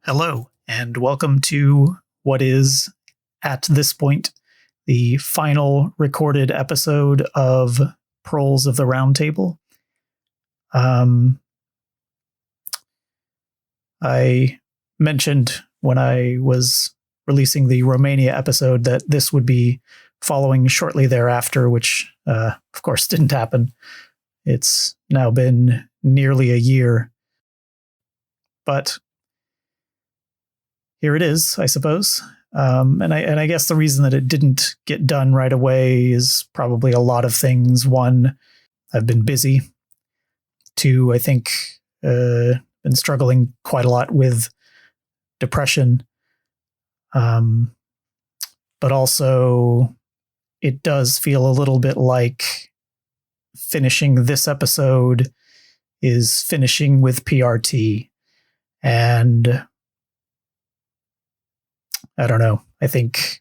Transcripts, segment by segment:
Hello, and welcome to what is, at this point, the final recorded episode of Proles of the Roundtable. I mentioned when I was releasing the Romania episode that this would be following shortly thereafter, which, of course, didn't happen. It's now been nearly a year. But here it is, I suppose. And I guess the reason that it didn't get done right away is probably a lot of things. One, I've been busy. Two, I think been struggling quite a lot with depression. But also, it does feel a little bit like finishing this episode is finishing with PRT. And I don't know. I think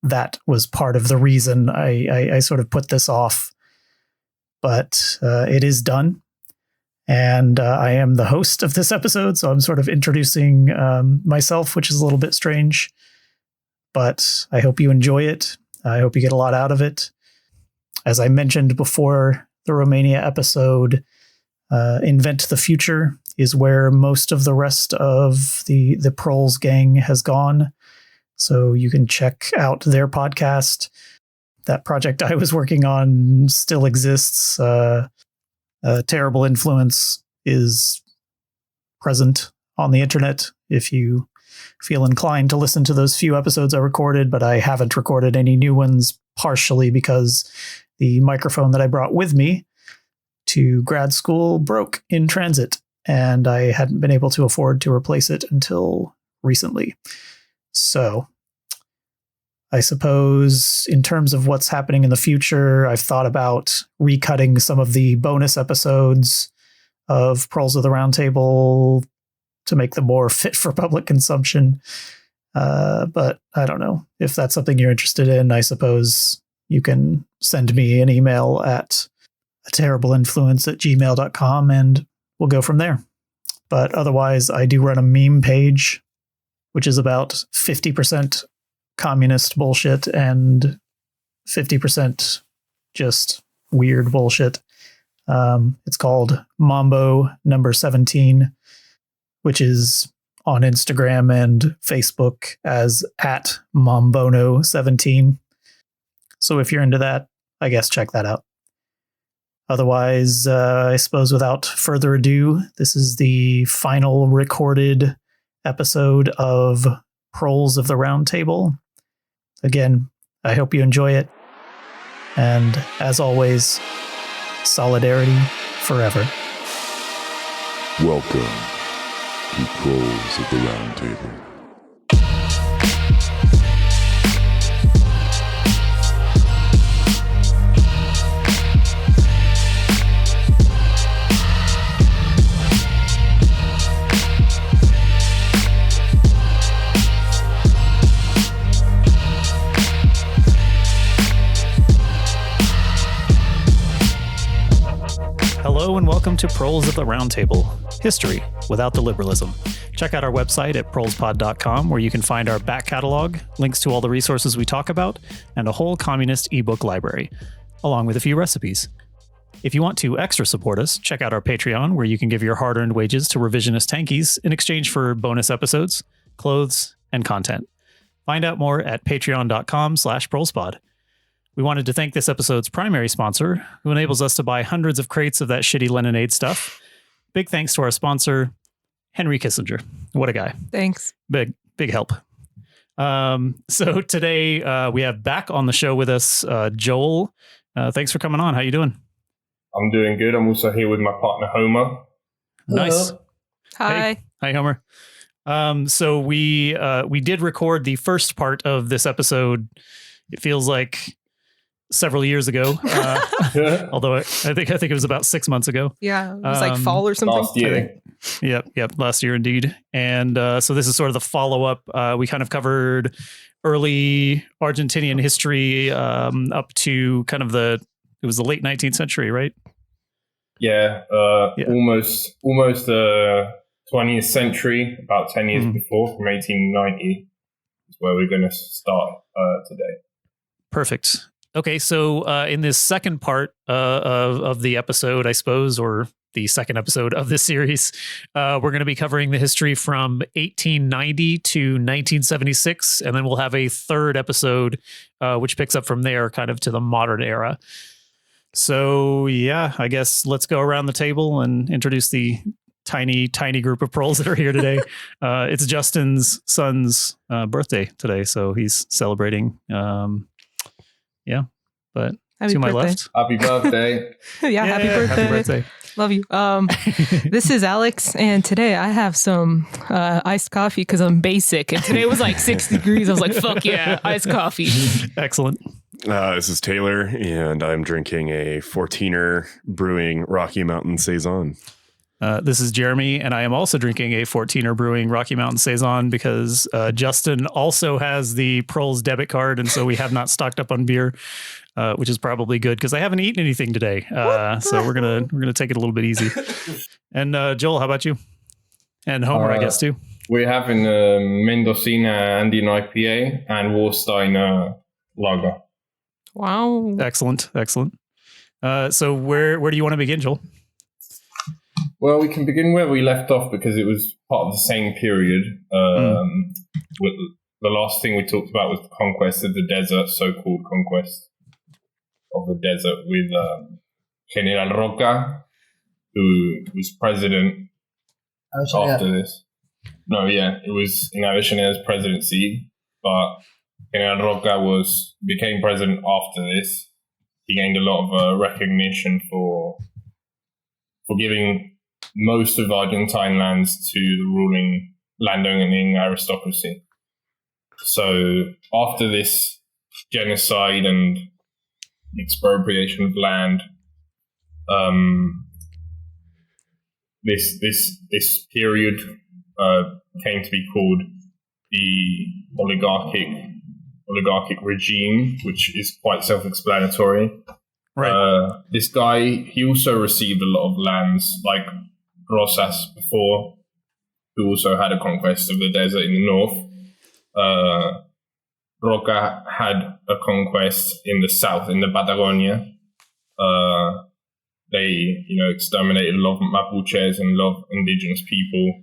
that was part of the reason I sort of put this off. But it is done. And I am the host of this episode, so I'm sort of introducing myself, which is a little bit strange. But I hope you enjoy it. I hope you get a lot out of it. As I mentioned before the Romania episode, Invent the Future is where most of the rest of the Proles gang has gone. So you can check out their podcast. That project I was working on still exists. Terrible Influence is present on the internet if you feel inclined to listen to those few episodes I recorded, but I haven't recorded any new ones, partially because the microphone that I brought with me to grad school broke in transit, and I hadn't been able to afford to replace it until recently. So I suppose in terms of what's happening in the future, I've thought about recutting some of the bonus episodes of Proles of the Roundtable to make them more fit for public consumption. But I don't know if that's something you're interested in. I suppose you can send me an email at aterribleinfluence@gmail.com and we'll go from there. But otherwise, I do run a meme page, which is about 50% communist bullshit and 50% just weird bullshit. It's called Mambo number 17, which is on Instagram and Facebook as at Mombono17. So if you're into that, I guess check that out. Otherwise, I suppose without further ado, this is the final recorded episode of Proles of the Roundtable. Again, I hope you enjoy it. And as always, solidarity forever. Welcome to Proles of the Roundtable. Hello and welcome to Proles of the Roundtable, history without the liberalism. Check out our website at prolespod.com, where you can find our back catalog, links to all the resources we talk about, and a whole communist ebook library, along with a few recipes. If you want to extra support us, check out our Patreon, where you can give your hard-earned wages to revisionist tankies in exchange for bonus episodes, clothes, and content. Find out more at patreon.com/prolespod. We wanted to thank this episode's primary sponsor, who enables us to buy hundreds of crates of that shitty Leninade stuff. Big thanks to our sponsor, Henry Kissinger. What a guy. Thanks. Big help. So today we have back on the show with us, Joel. Thanks for coming on. How you doing? I'm doing good. I'm also here with my partner, Homer. Nice. Hi. Hi, Homer. So we did record the first part of this episode. It feels like several years ago, although I think it was about 6 months ago. Yeah, it was like fall or something. Last year. Yep, last year indeed. And so this is sort of the follow-up. We kind of covered early Argentinian history up to kind of it was the late 19th century, right? Yeah, almost 20th century, about 10 years before, from 1890, is where we're going to start today. Perfect. Okay, so in this second part of the episode, I suppose, or the second episode of this series, we're going to be covering the history from 1890 to 1976, and then we'll have a third episode which picks up from there, kind of to the modern era. So, yeah, I guess let's go around the table and introduce the tiny group of Proles that are here today. It's Justin's son's birthday today, so he's celebrating. But happy to my birthday. left. Happy birthday. Yeah, happy birthday. Happy birthday. Love you. This is Alex, and today I have some iced coffee because I'm basic. And today was like 6 degrees. I was like, fuck yeah, iced coffee. Excellent. This is Taylor, and I'm drinking a 14er Brewing Rocky Mountain Saison. This is Jeremy, and I am also drinking a 14er Brewing Rocky Mountain Saison because Justin also has the Proles debit card, and so we have not stocked up on beer, which is probably good because I haven't eaten anything today. So we're gonna take it a little bit easy. And Joel, how about you? And Homer, I guess too. We're having a Mendocina Andean IPA and Warsteiner Lager. Wow. Excellent. So where do you want to begin, Joel? Well, we can begin where we left off because it was part of the same period. The last thing we talked about was the conquest of the desert, so-called conquest of the desert, with General Roca, who was president after this. No, yeah, it was in Avellaneda's presidency, but General Roca became president after this. He gained a lot of recognition for giving most of Argentine lands to the ruling landowning aristocracy. So after this genocide and expropriation of land, this period came to be called the oligarchic regime, which is quite self-explanatory. Right. This guy, he also received a lot of lands, like Rosas before, who also had a conquest of the desert in the north. Roca had a conquest in the south, in the Patagonia. They, exterminated a lot of Mapuches and a lot of indigenous people,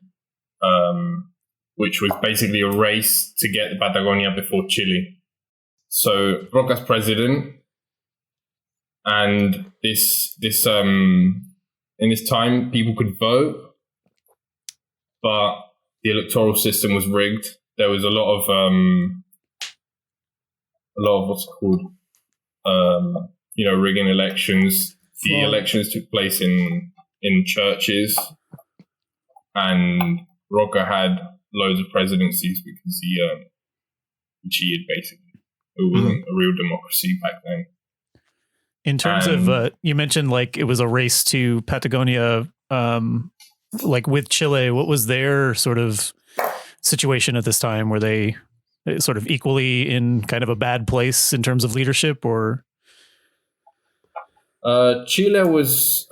which was basically a race to get the Patagonia before Chile. So Roca's president, and in this time, people could vote, but the electoral system was rigged. There was a lot of what's it called, rigging elections. The elections took place in churches, and Roca had loads of presidencies because he cheated, basically. It wasn't a real democracy back then. In terms of, you mentioned like it was a race to Patagonia, like with Chile. What was their sort of situation at this time? Were they sort of equally in kind of a bad place in terms of leadership, or? Chile was,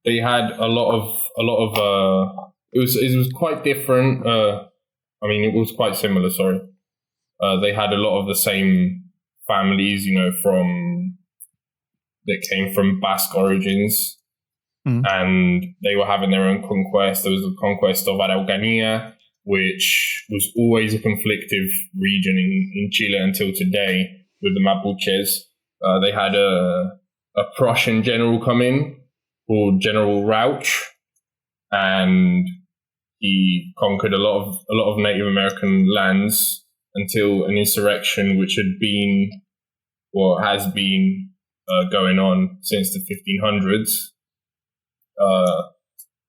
they had a lot of, it was quite different. It was quite similar, sorry. They had a lot of the same families, that came from Basque origins, and they were having their own conquest. There was the conquest of Araucanía, which was always a conflictive region in Chile until today with the Mapuches. They had a Prussian general come in called General Rauch, and he conquered a lot of Native American lands until an insurrection which had been, or has been, going on since the 1500s.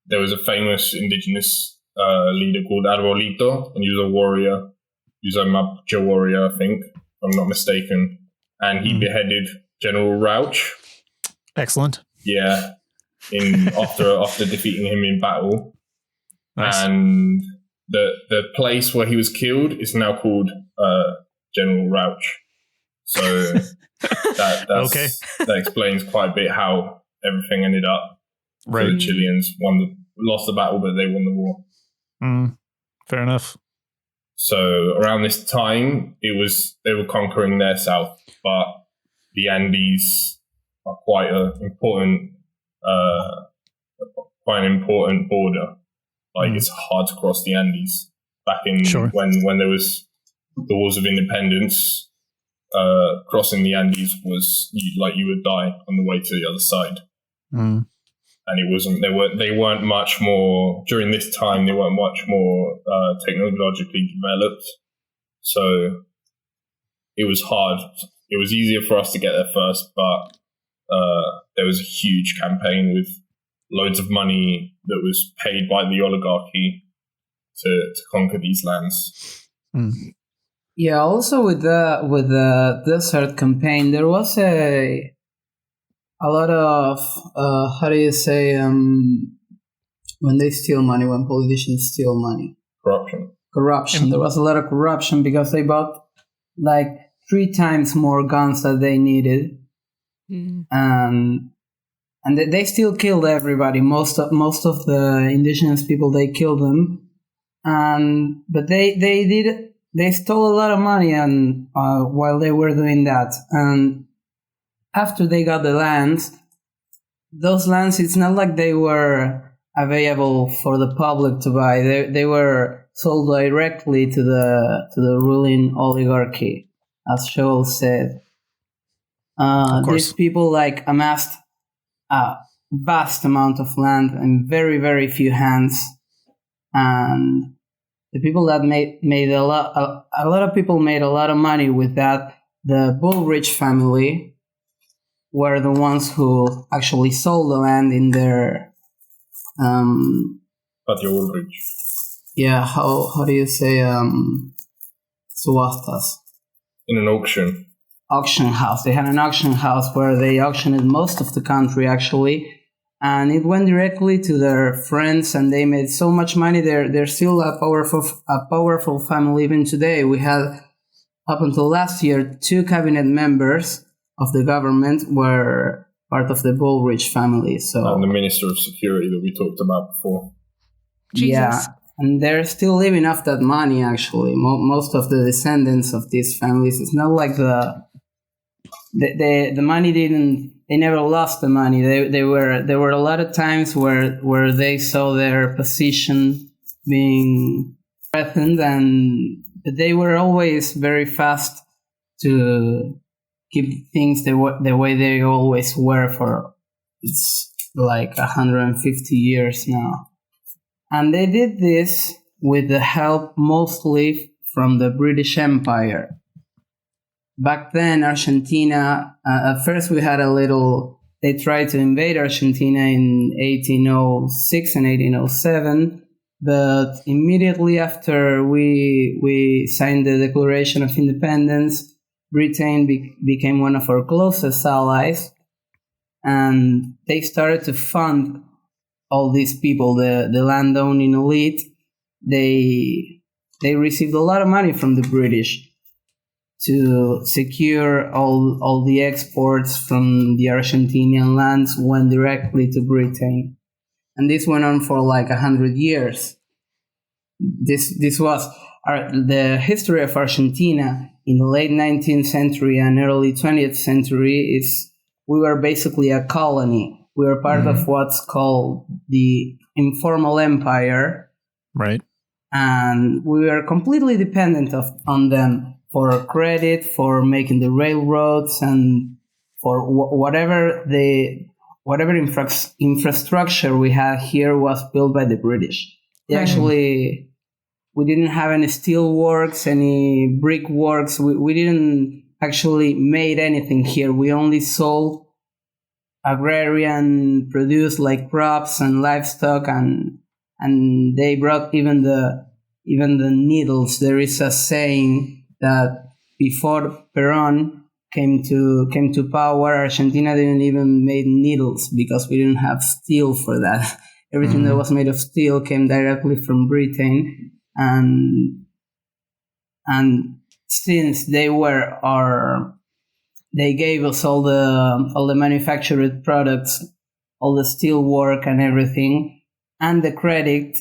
There was a famous indigenous leader called Arbolito, and he was a warrior. He was a Mapuche warrior, I think, if I'm not mistaken. And he beheaded General Rauch. Excellent. Yeah, after defeating him in battle. Nice. And the place where he was killed is now called General Rauch. So that explains quite a bit how everything ended up. Right. So the Chileans won lost the battle, but they won the war. Fair enough. So around this time, they were conquering their south, but the Andes are quite an important border. Like it's hard to cross the Andes. Back in when there was the wars of independence, crossing the Andes was you would die on the way to the other side. And it wasn't. They weren't much more during this time. They weren't much more technologically developed. So it was hard. It was easier for us to get there first, but there was a huge campaign with loads of money that was paid by the oligarchy to conquer these lands. Yeah. Also, with the desert campaign, there was a lot of how do you say when they steal money, when politicians steal money? Corruption. There was a lot of corruption because they bought like 3 times more guns that they needed, and they still killed everybody. Most of the indigenous people, they killed them, but they stole a lot of money and while they were doing that. And after they got the lands, those lands, it's not like they were available for the public to buy. They were sold directly to the ruling oligarchy, as Joel said. These people like amassed a vast amount of land in very, very few hands, and the people that made a lot of people made a lot of money with that. The Bullrich family were the ones who actually sold the land in their Patio Bullrich. Yeah, how do you say subastas? In an auction house. They had an auction house where they auctioned most of the country actually, and it went directly to their friends, and they made so much money. They're still a powerful family even today. We had, up until last year, 2 cabinet members of the government were part of the Bullrich family. So and the Minister of Security that we talked about before. Jesus. Yeah, and they're still living off that money actually. Most of the descendants of these families, it's not like the money they never lost the money. There were a lot of times where they saw their position being threatened, and they were always very fast to keep things the way they always were for it's like 150 years now. And they did this with the help mostly from the British Empire. Back then, Argentina, at first they tried to invade Argentina in 1806 and 1807, but immediately after we signed the Declaration of Independence, Britain became one of our closest allies, and they started to fund all these people, the landowning elite. They received a lot of money from the British to secure all the exports from the Argentinian lands went directly to Britain. And this went on for like 100 years. This was the history of Argentina in the late 19th century and early 20th century. We were basically a colony. We were part of what's called the informal empire. Right. And we were completely dependent on them for credit, for making the railroads, and for whatever infrastructure we had here was built by the British. Actually, we didn't have any steel works, any brick works. We didn't actually made anything here. We only sold agrarian produce like crops and livestock, and they brought even the needles. There is a saying that before Perón came to power, Argentina didn't even make needles because we didn't have steel for that. Everything that was made of steel came directly from Britain, and since they gave us all the manufactured products, all the steel work and everything, and the credit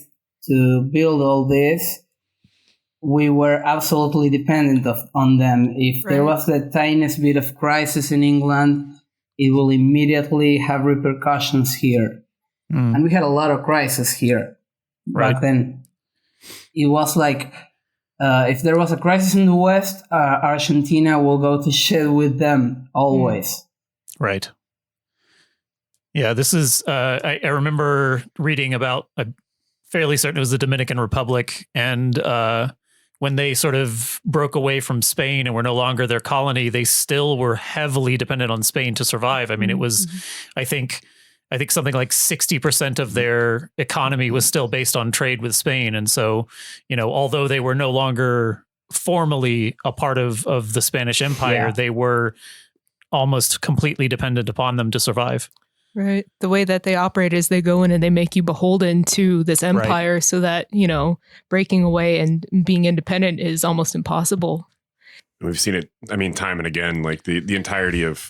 to build all this, we were absolutely dependent on them. If there was the tiniest bit of crisis in England, it will immediately have repercussions here. And we had a lot of crisis here back then. It was like, if there was a crisis in the West, Argentina will go to shit with them always. Right. Yeah, this is, I remember reading about, I'm fairly certain it was the Dominican Republic, and when they sort of broke away from Spain and were no longer their colony, they still were heavily dependent on Spain to survive. I mean, it was, I think something like 60% of their economy was still based on trade with Spain. And so, although they were no longer formally a part of the Spanish Empire, they were almost completely dependent upon them to survive. Right. The way that they operate is they go in and they make you beholden to this empire so that, breaking away and being independent is almost impossible. We've seen it, time and again, like the entirety of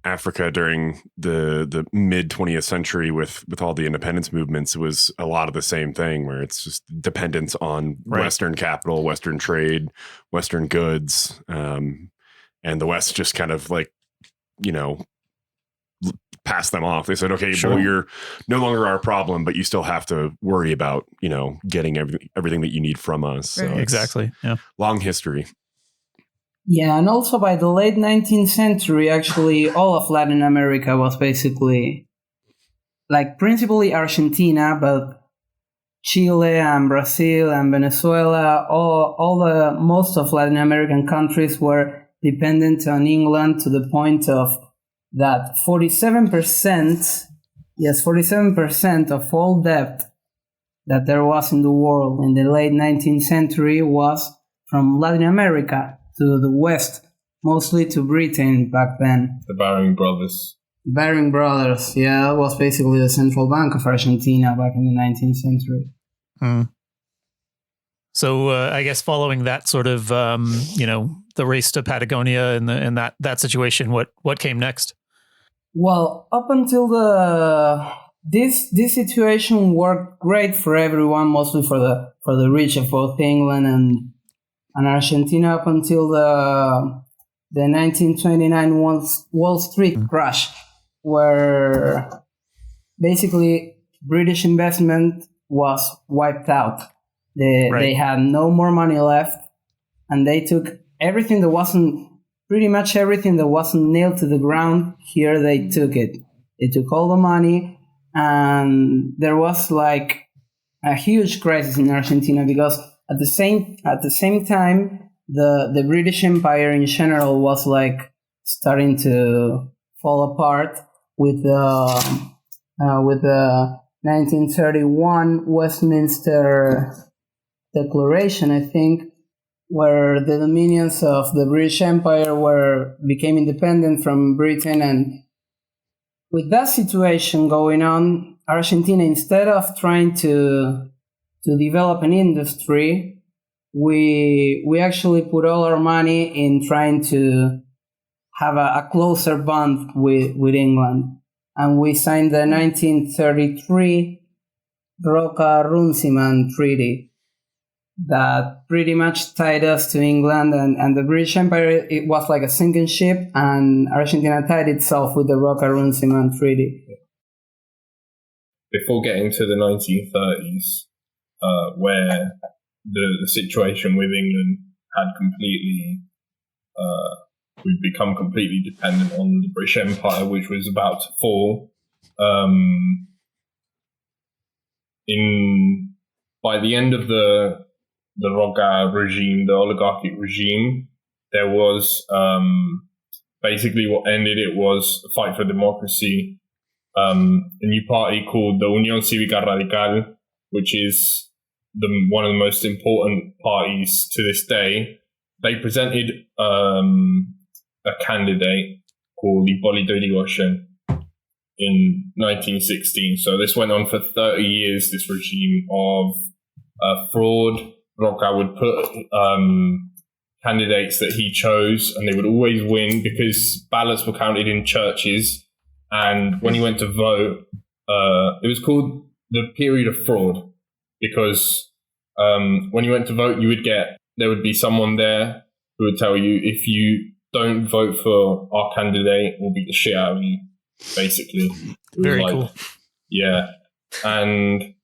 Africa during the mid 20th century with all the independence movements was a lot of the same thing, where it's just dependence on Western capital, Western trade, Western goods. And the West just kind of pass them off. They said, okay, well, you're no longer our problem, but you still have to worry about, getting everything that you need from us. So exactly. Yeah. Long history. Yeah. And also by the late 19th century, actually, all of Latin America was basically principally Argentina, but Chile and Brazil and Venezuela, most of Latin American countries were dependent on England to the point of that 47% of all debt that there was in the world in the late 19th century was from Latin America to the West, mostly to Britain back then. The Baring Brothers. Baring Brothers, yeah, that was basically the central bank of Argentina back in the 19th century. So I guess following that sort of, the race to Patagonia and that situation, what came next? Well, up until this situation worked great for everyone, mostly for the rich of both England and Argentina, up until the 1929 Wall Street crash, where basically British investment was wiped out. They had no more money left, and they took everything that wasn't nailed to the ground. Here they took it. They took all the money, and there was a huge crisis in Argentina because at the same time the British Empire in general was starting to fall apart with the 1931 Westminster Declaration, I think, where the dominions of the British Empire became independent from Britain. And with that situation going on, Argentina, instead of trying to develop an industry, we actually put all our money in trying to have a closer bond with England. And we signed the 1933 Roca-Runciman Treaty that pretty much tied us to England and the British Empire. It was like a sinking ship, and Argentina tied itself with the Roca-Runciman Treaty. Before getting to the 1930s, where the situation with England had we'd become completely dependent on the British Empire, which was about to fall. By the end of the Roca regime, the oligarchic regime, there was basically what ended it was a fight for democracy. A new party called the Unión Cívica Radical, which is one of the most important parties to this day. They presented a candidate called Hipólito Yrigoyen in 1916. So this went on for 30 years, this regime of fraud. Roca would put candidates that he chose, and they would always win because ballots were counted in churches. And when he went to vote, it was called the period of fraud, because when you went to vote, there would be someone there who would tell you, if you don't vote for our candidate, we'll beat the shit out of you, basically. Very cool. Yeah. And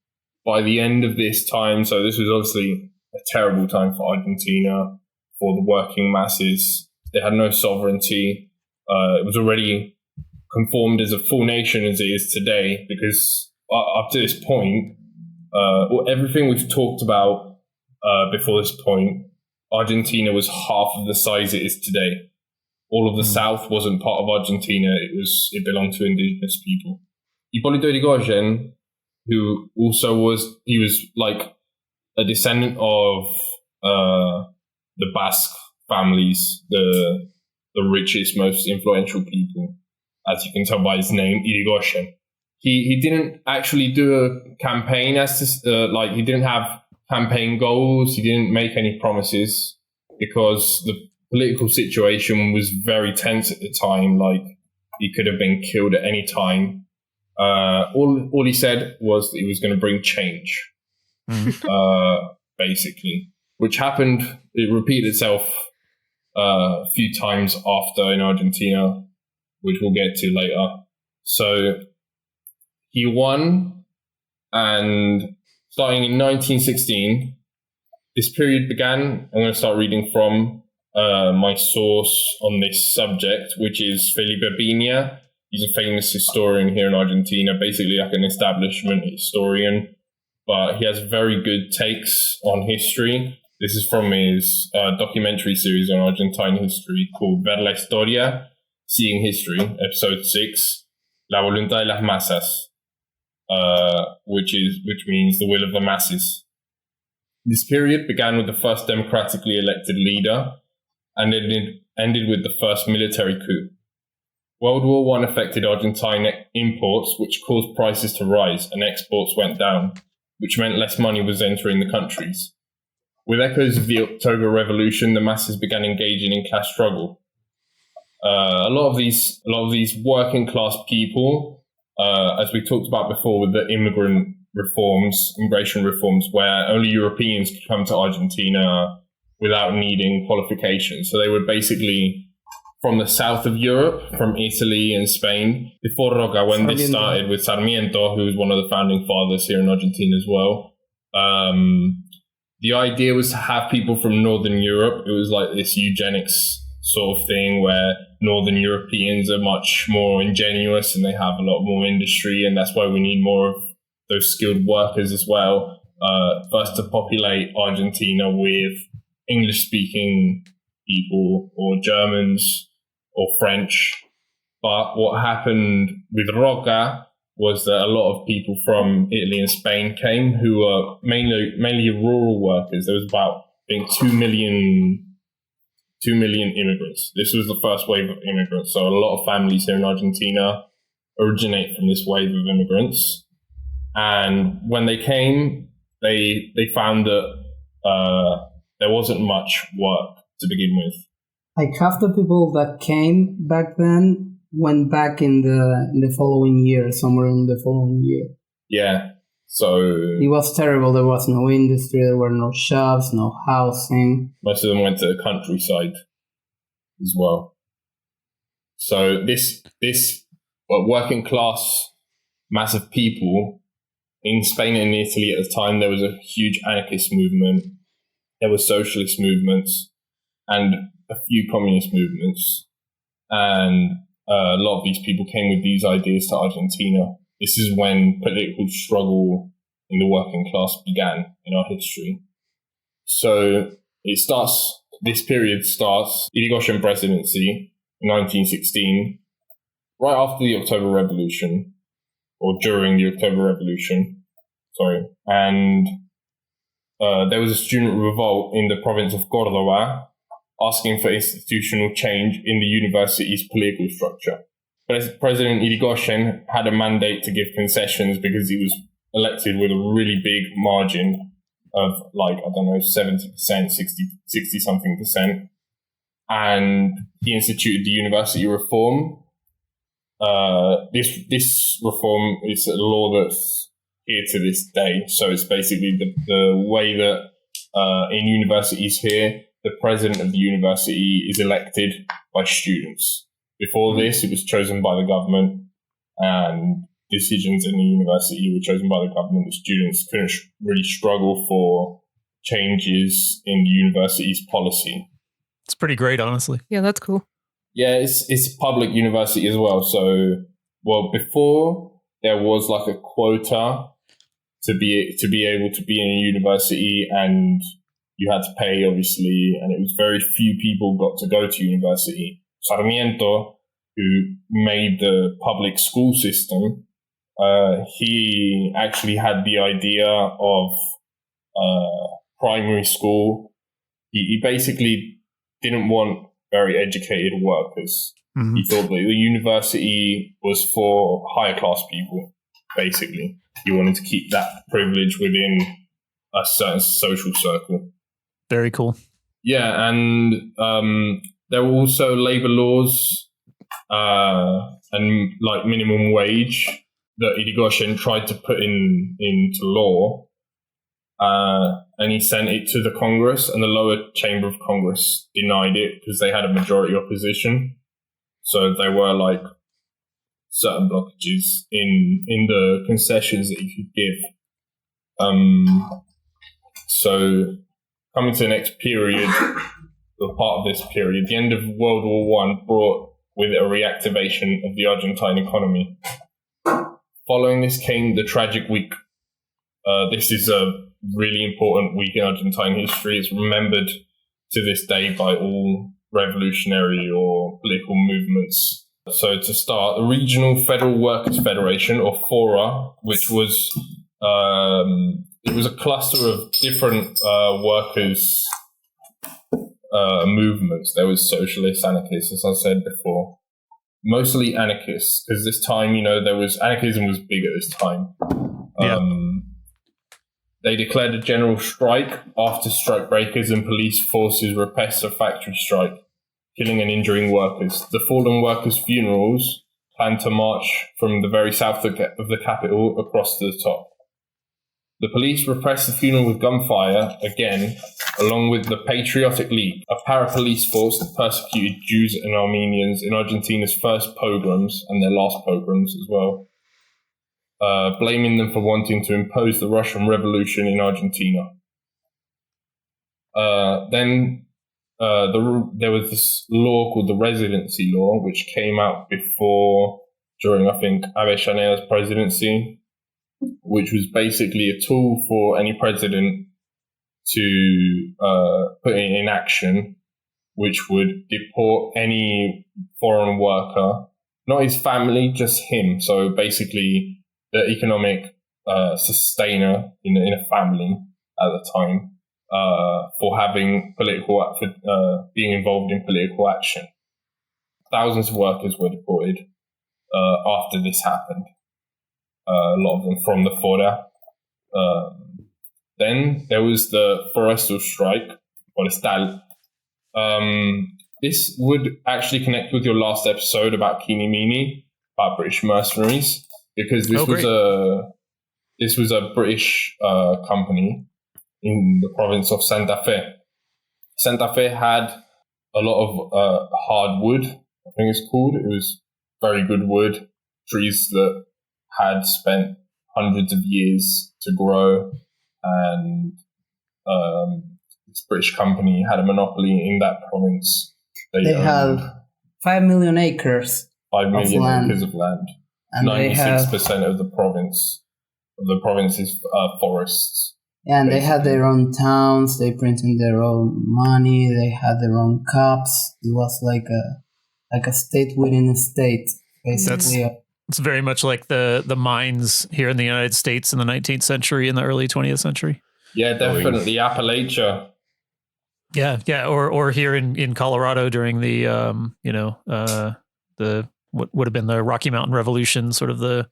by the end of this time, so this was obviously a terrible time for Argentina, for the working masses. They had no sovereignty. It was already conformed as a full nation as it is today, because up to this point, everything we've talked about before this point, Argentina was half of the size it is today. All of the south wasn't part of Argentina. It belonged to indigenous people. Hipólito Yrigoyen, who also was like a descendant of the Basque families, the richest, most influential people, as you can tell by his name, Irigoyen. He didn't actually do a campaign he didn't have campaign goals. He didn't make any promises, because the political situation was very tense at the time. Like, he could have been killed at any time. All he said was that he was going to bring change, basically, which happened. It repeated itself a few times after in Argentina, which we'll get to later. So he won, and starting in 1916, this period began. I'm going to start reading from my source on this subject, which is Felipe Piña. He's a famous historian here in Argentina, basically like an establishment historian, but he has very good takes on history. This is from his documentary series on Argentine history called Ver la Historia, Seeing History, episode 6, La Voluntad de las Masas, which means the will of the masses. This period began with the first democratically elected leader and ended with the first military coup. World War I affected Argentine imports, which caused prices to rise, and exports went down, which meant less money was entering the countries. With echoes of the October Revolution, the masses began engaging in class struggle. A lot of these working class people, as we talked about before with the immigration reforms, where only Europeans could come to Argentina without needing qualifications. So they were basically from the south of Europe, from Italy and Spain. Before Roca, when this started with Sarmiento, who was one of the founding fathers here in Argentina as well, the idea was to have people from Northern Europe. It was like this eugenics sort of thing where Northern Europeans are much more ingenuous and they have a lot more industry, and that's why we need more of those skilled workers as well. First to populate Argentina with English-speaking people or Germans or French. But what happened with Roca was that a lot of people from Italy and Spain came, who were mainly rural workers. There was about, I think, 2 million immigrants. This was the first wave of immigrants. So a lot of families here in Argentina originate from this wave of immigrants. And when they came, they found that there wasn't much work to begin with. Like half the people that came back then went back in the following year, somewhere in the following year. Yeah. So it was terrible. There was no industry, there were no shops, no housing. Most of them went to the countryside as well. So this working class mass of people in Spain and Italy at the time, there was a huge anarchist movement. There were socialist movements and a few communist movements. And a lot of these people came with these ideas to Argentina. This is when political struggle in the working class began in our history. So this period starts, Irigoyen presidency in 1916, right after the October Revolution, or during the October Revolution, and there was a student revolt in the province of Córdoba asking for institutional change in the university's political structure. President Irigoyen had a mandate to give concessions because he was elected with a really big margin of 70%, 60-something percent. And he instituted the university reform. This reform is a law that here to this day. So it's basically the way that in universities here, the president of the university is elected by students. Before this, it was chosen by the government, and decisions in the university were chosen by the government. The students couldn't really struggle for changes in the university's policy. It's pretty great, honestly. Yeah, that's cool. Yeah, it's a public university as well. So, before there was like a quota to be able to be in a university, and you had to pay, obviously, and it was very few people got to go to university. Sarmiento, who made the public school system, he actually had the idea of primary school. He basically didn't want very educated workers. Mm-hmm. He thought that the university was for higher class people, basically. He wanted to keep that privilege within a certain social circle. Very cool. Yeah, and there were also labor laws and like minimum wage that Irigoyen tried to put into law. And he sent it to the Congress, and the lower chamber of Congress denied it because they had a majority opposition. So there were like certain blockages in the concessions that you could give. So coming to the next period, or part of this period, the end of World War I brought with it a reactivation of the Argentine economy. Following this came the tragic week. This is a really important week in Argentine history. It's remembered to this day by all revolutionary or political movements. So to start, the Regional Federal Workers Federation, or FORA, which was it was a cluster of different workers' movements. There was socialists, anarchists, as I said before. Mostly anarchists, because this time, anarchism was big at this time. They declared a general strike after strikebreakers and police forces repressed a factory strike, killing and injuring workers. The fallen workers' funerals planned to march from the very south of the capital across to the top. The police repressed the funeral with gunfire again, along with the Patriotic League, a para-police force that persecuted Jews and Armenians in Argentina's first pogroms and their last pogroms as well. Blaming them for wanting to impose the Russian Revolution in Argentina. Then there was this law called the Residency Law, which came out during, I think, Avellaneda's presidency, which was basically a tool for any president to put in action, which would deport any foreign worker, not his family, just him. So basically, the economic sustainer in a family at the time for having being involved in political action. Thousands of workers were deported after this happened. A lot of them from the Fora. Then there was the Forestal strike, Forestal. This would actually connect with your last episode about Kinimini, about British mercenaries. Because this was a British company in the province of Santa Fe. Santa Fe had a lot of hardwood, I think it's called. It was very good wood, trees that had spent hundreds of years to grow, and this British company had a monopoly in that province. They have 5 million acres. 5 million acres of land. And 96% of the province is forests. Yeah, and basically. They had their own towns. They printed their own money. They had their own cups. It was like a state within a state, basically. It's very much like the mines here in the United States in the 19th century and the early 20th century. Yeah, definitely Appalachia. Yeah, or here in Colorado during the what would have been the Rocky Mountain Revolution, sort of the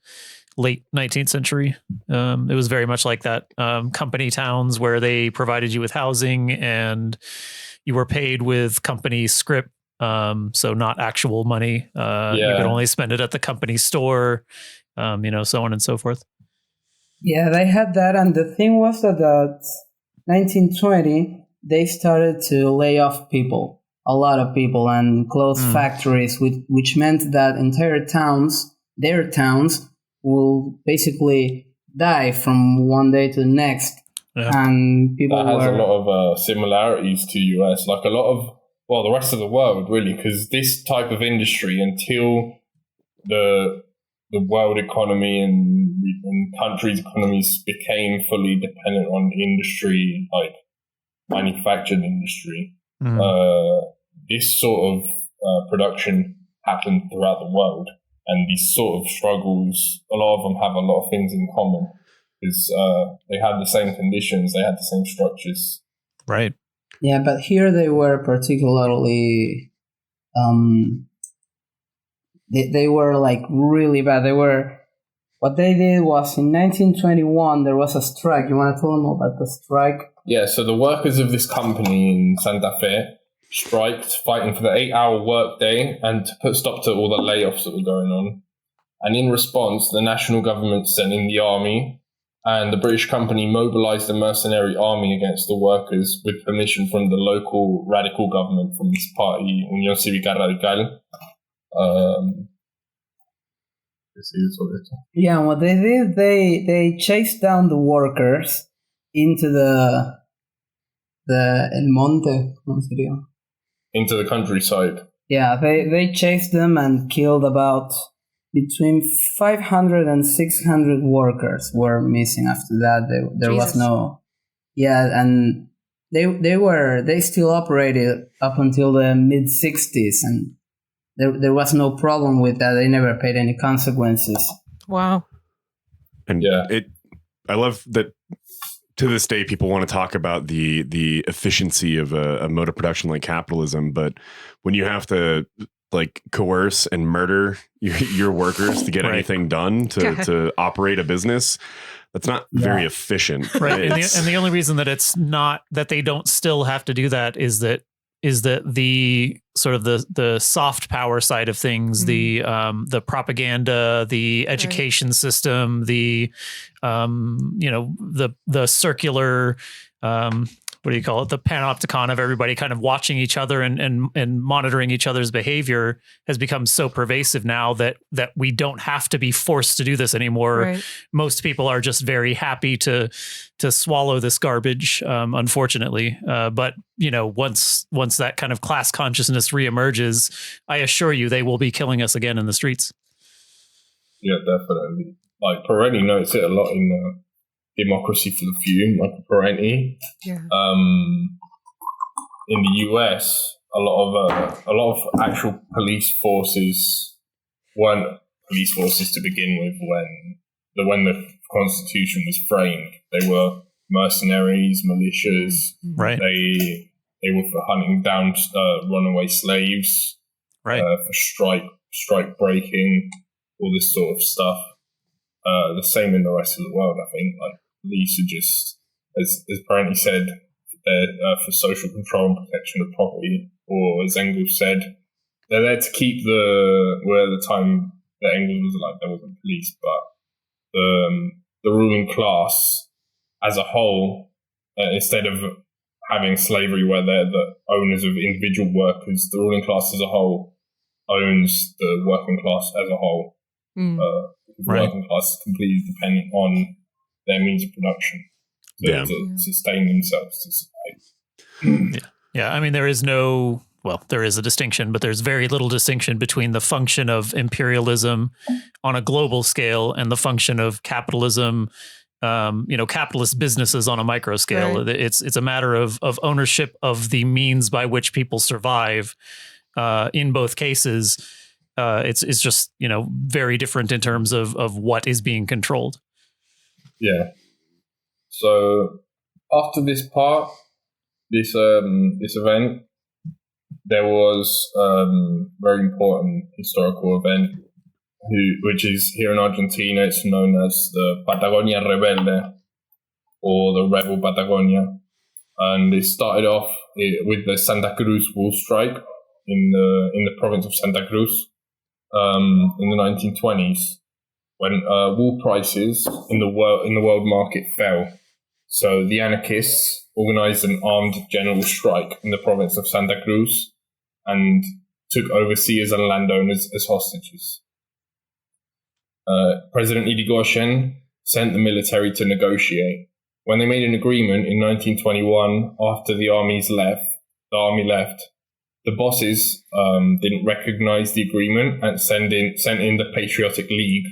late 19th century. It was very much like that. Company towns where they provided you with housing and you were paid with company scrip. So not actual money. You could only spend it at the company store, so on and so forth. Yeah, they had that, and the thing was that at 1920 they started to lay off people, a lot of people, and close factories, which meant that entire towns, their towns, will basically die from one day to the next. Yeah. And people that has were a lot of similarities to US, like a lot of the rest of the world, really, because this type of industry, until the world economy and countries' economies became fully dependent on industry, like manufactured industry, this sort of production happened throughout the world, and these sort of struggles, a lot of them have a lot of things in common, because they had the same conditions, they had the same structures. Right. Yeah, but here they were particularly, they were like really bad. What they did was in 1921 there was a strike. You want to tell them about the strike? Yeah, so the workers of this company in Santa Fe striked, fighting for the 8-hour workday and to put stop to all the layoffs that were going on. And in response, the national government sent in the army, and the British company mobilized a mercenary army against the workers with permission from the local radical government from this party, Unión Cívica Radical. Yeah, what they did, they chased down the workers into the El Monte, ¿cómo sería? Into the countryside. Yeah, they chased them and killed about between 500 and 600 workers were missing after that. There was no... Yeah, and they still operated up until the mid-60s, and there was no problem with that. They never paid any consequences. Wow. And I love that to this day people want to talk about the efficiency of a mode of production like capitalism, but when you have to like coerce and murder your workers to get anything done to operate a business, that's not very efficient. Right. And the only reason that it's not, that they don't still have to do that is that the sort of the soft power side of things, the propaganda, the education system, the the circular what do you call it? The panopticon of everybody kind of watching each other and monitoring each other's behavior has become so pervasive now that we don't have to be forced to do this anymore. Right. Most people are just very happy to swallow this garbage, unfortunately. But once that kind of class consciousness reemerges, I assure you they will be killing us again in the streets. Yeah, definitely. Like Parenti notes it a lot in Democracy for the Few, Michael Parenti. Yeah. In the US, a lot of actual police forces weren't police forces to begin with. When the Constitution was framed, they were mercenaries, militias. Right. They were for hunting down runaway slaves. Right. For strike breaking, all this sort of stuff. The same in the rest of the world, I think. Like, police are just, as Parenti said, they're for social control and protection of property, or as Engels said, they're there to keep at the time that Engels was alive, there wasn't police, but the ruling class as a whole, instead of having slavery where they're the owners of individual workers, the ruling class as a whole owns the working class as a whole. The working class is completely dependent on their means of production to sustain themselves, to survive. Yeah. I mean, there is a distinction, but there's very little distinction between the function of imperialism on a global scale and the function of capitalism, capitalist businesses on a micro scale. Right. It's a matter of ownership of the means by which people survive. In both cases, it's just, very different in terms of what is being controlled. Yeah. So after this event, there was very important historical event, which is here in Argentina. It's known as the Patagonia Rebelde, or the Rebel Patagonia, and it started off with the Santa Cruz wool strike in the province of Santa Cruz in the 1920s. when wool prices in the world market fell. So the anarchists organized an armed general strike in the province of Santa Cruz and took overseers and landowners as hostages. President Irigoyen sent the military to negotiate. When they made an agreement in 1921, after the army left, the bosses didn't recognize the agreement and sent in the Patriotic League,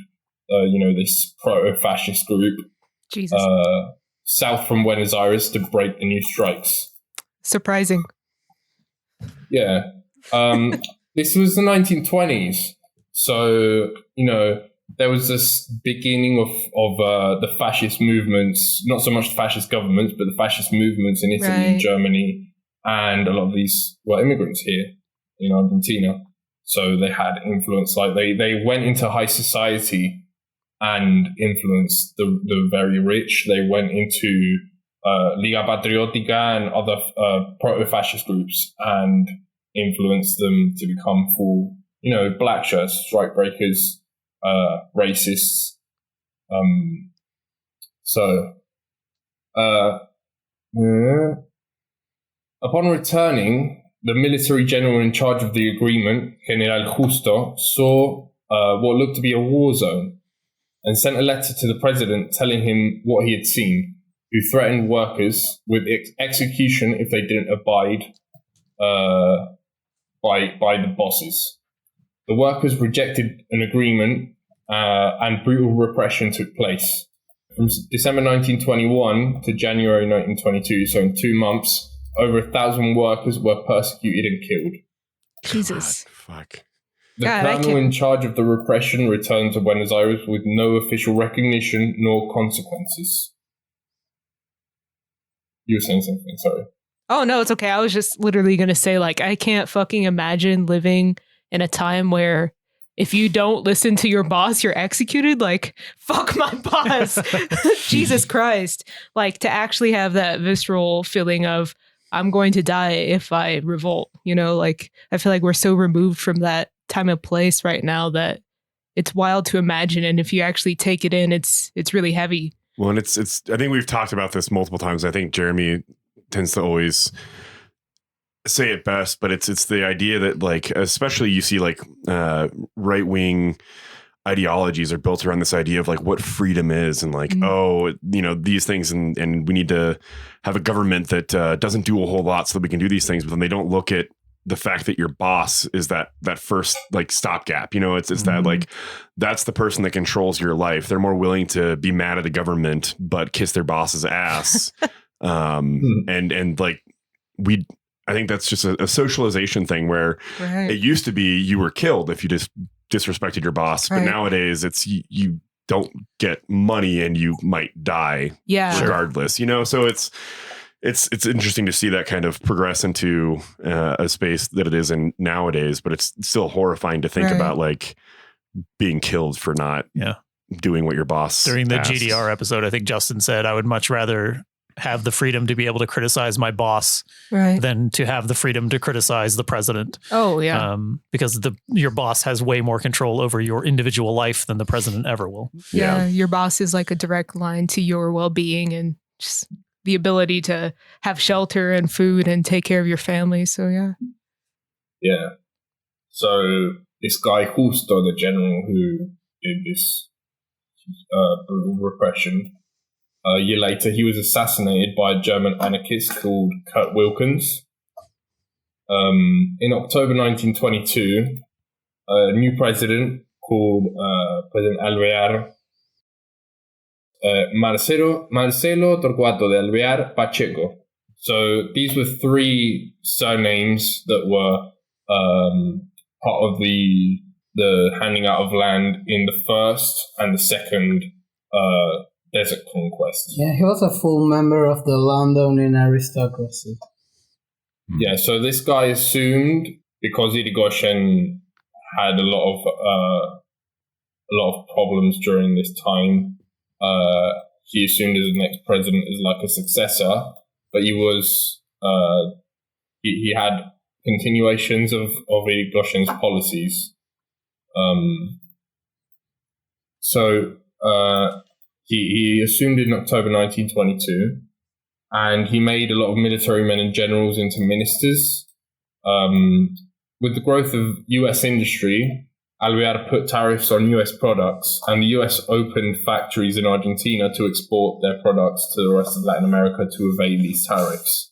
this proto-fascist group, Jesus. south from Buenos Aires to break the new strikes. Surprising. Yeah. This was the 1920s. So, there was this beginning of the fascist movements, not so much fascist governments, but the fascist movements in Italy and Germany. And a lot of these were immigrants here in Argentina. So they had influence. Like they went into high society and influenced the very rich. They went into Liga Patriótica and other proto-fascist groups and influenced them to become full, black shirts, strikebreakers, racists. Upon returning, the military general in charge of the agreement, General Justo, saw what looked to be a war zone and sent a letter to the president telling him what he had seen, who threatened workers with execution if they didn't abide by the bosses. The workers rejected an agreement and brutal repression took place. From December 1921 to January 1922, so in 2 months, over 1,000 workers were persecuted and killed. Jesus. God, fuck. The colonel in charge of the repression returned to Buenos Aires with no official recognition nor consequences. You were saying something, sorry. Oh, no, it's okay. I was just literally going to say, I can't fucking imagine living in a time where if you don't listen to your boss, you're executed. Fuck my boss. Jesus Christ. To actually have that visceral feeling of, I'm going to die if I revolt. I feel like we're so removed from that time and place right now that it's wild to imagine. And if you actually take it in, it's really heavy. Well, and it's I think we've talked about this multiple times. I think Jeremy tends to always say it best, but it's the idea that especially you see right wing ideologies are built around this idea of what freedom is and these things and we need to have a government that doesn't do a whole lot so that we can do these things, but then they don't look at the fact that your boss is that first stopgap. It's that that's the person that controls your life. They're more willing to be mad at the government but kiss their boss's ass. I think that's just a socialization thing where it used to be you were killed if you just disrespected your boss, but nowadays it's you don't get money and you might die regardless. So it's interesting to see that kind of progress into a space that it is in nowadays, but it's still horrifying to think about being killed for not doing what your boss during the asks. GDR episode. I think Justin said I would much rather have the freedom to be able to criticize my boss than to have the freedom to criticize the president. Oh yeah. Because your boss has way more control over your individual life than the president ever will. Yeah. Your boss is like a direct line to your well-being and just the ability to have shelter and food and take care of your family. So yeah. Yeah. So this guy Justo, the general who did this brutal repression, a year later, he was assassinated by a German anarchist called Kurt Wilkins. In October 1922, a new president called President Alvear, Marcelo Torquato de Alvear Pacheco. So these were 3 surnames that were part of the handing out of land in the first and the second desert conquest. Yeah, he was a full member of the Londonian aristocracy. Yeah, so this guy assumed, because Irigoyen had a lot of problems during this time, he assumed as the next president as a successor, but he was he had continuations of Irigoyen's policies. So he assumed in October 1922, and he made a lot of military men and generals into ministers. With the growth of US industry, Alvear put tariffs on US products, and the US opened factories in Argentina to export their products to the rest of Latin America to evade these tariffs.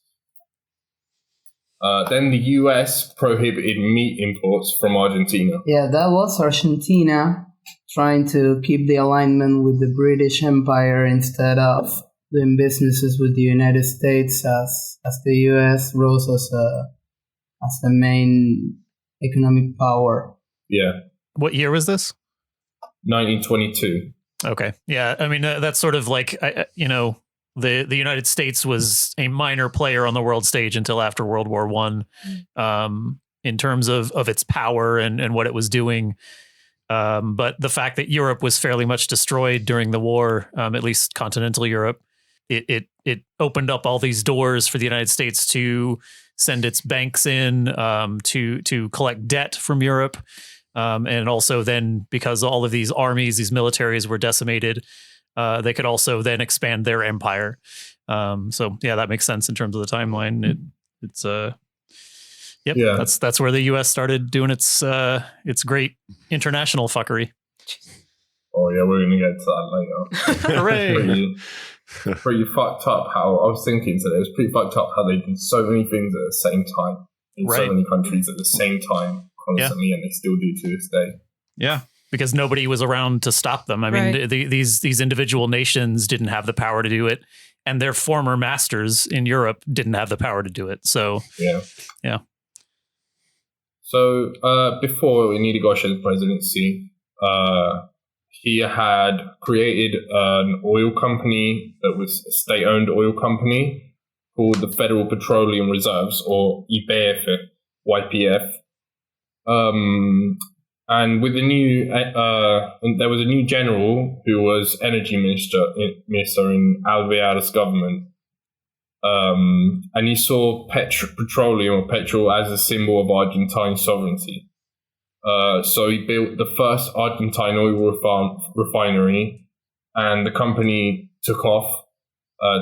Then the US prohibited meat imports from Argentina. Yeah, that was Argentina trying to keep the alignment with the British Empire instead of doing businesses with the United States as the US rose as the main economic power. Yeah. What year was this? 1922. Okay. Yeah. I mean, that's sort of like, the United States was a minor player on the world stage until after World War One, in terms of its power and what it was doing. But the fact that Europe was fairly much destroyed during the war, at least continental Europe, it opened up all these doors for the United States to send its banks in, to collect debt from Europe. And also then, because all of these armies, these militaries were decimated, they could also then expand their empire. So yeah, that makes sense in terms of the timeline. It's yep, Yeah. That's where the U.S. started doing its great international fuckery. Oh yeah, we're gonna get to that later. Hooray! pretty fucked up how I was thinking today. It was pretty fucked up how they did so many things at the same time in so Right. many countries at the same time constantly, and they still do to this day. Yeah, because nobody was around to stop them. I mean, Right. these individual nations didn't have the power to do it, and their former masters in Europe didn't have the power to do it. So Yeah. So before Irigoyen's presidency, he had created an oil company that was a state-owned oil company called the Federal Petroleum Reserves, or YPF. And with the new, there was a new general who was energy minister in Alvear's government. And he saw petroleum or petrol as a symbol of Argentine sovereignty. So he built the first Argentine oil refinery, and the company took off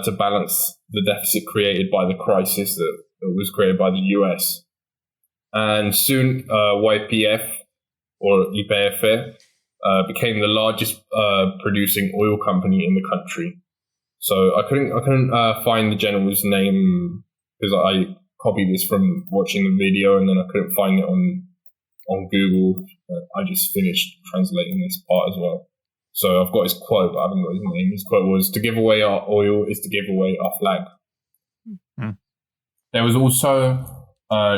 to balance the deficit created by the crisis that was created by the US. And soon YPF, or YPF, became the largest producing oil company in the country. So I couldn't find the general's name because I copied this from watching the video, and then I couldn't find it on Google. I just finished translating this part as well. So I've got his quote, but I haven't got his name. His quote was, "To give away our oil is to give away our flag." Hmm. There was also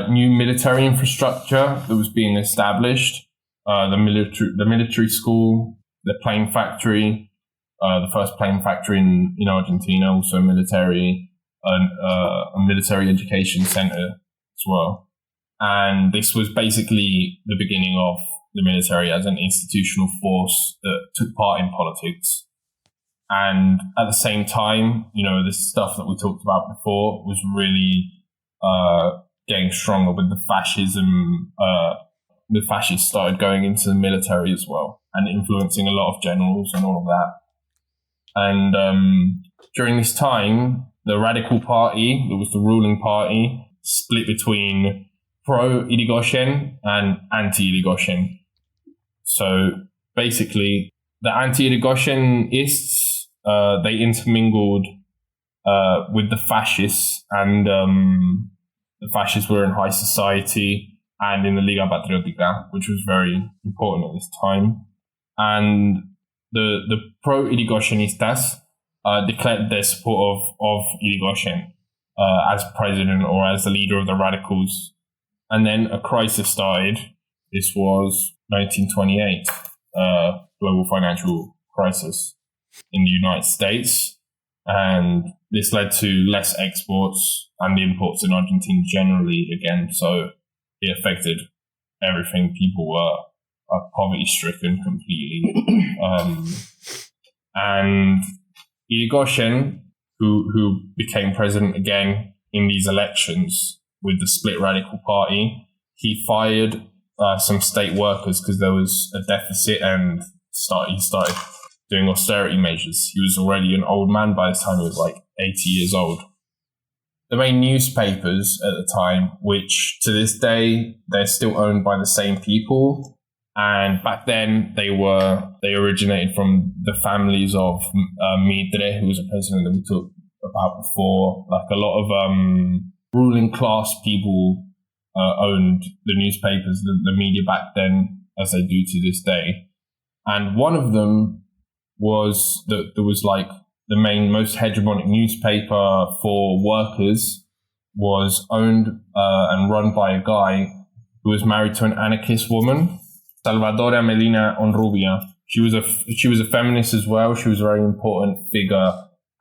new military infrastructure that was being established. The military school, the plane factory, the first plane factory in Argentina, also a military education center as well. And this was basically the beginning of the military as an institutional force that took part in politics. And at the same time, this stuff that we talked about before was really getting stronger with the fascism. The fascists started going into the military as well and influencing a lot of generals and all of that. And during this time, the Radical Party, that was the ruling party, split between pro-Irigoyen and anti-Irigoyen. So basically, the anti-Irigosionists, they intermingled with the fascists, and the fascists were in high society and in the Liga Patriótica, which was very important at this time. And the pro-Irigoyenistas declared their support of Irigoyen as president or as the leader of the radicals. And then a crisis started. This was 1928, global financial crisis in the United States. And this led to less exports and the imports in Argentina generally again. So it affected everything. People were poverty-stricken completely. And Irigoyen, who became president again in these elections with the split Radical Party, he fired some state workers because there was a deficit and he started doing austerity measures. He was already an old man by the time he was like 80 years old. The main newspapers at the time, which to this day, they're still owned by the same people. And back then they originated from the families of Mitre, who was a president that we talked about before. Like a lot of ruling class people owned the newspapers, the media back then, as they do to this day. And one of them was that there was like the main, most hegemonic newspaper for workers was owned and run by a guy who was married to an anarchist woman, Salvadora Medina Onrubia. She was a feminist as well. She was a very important figure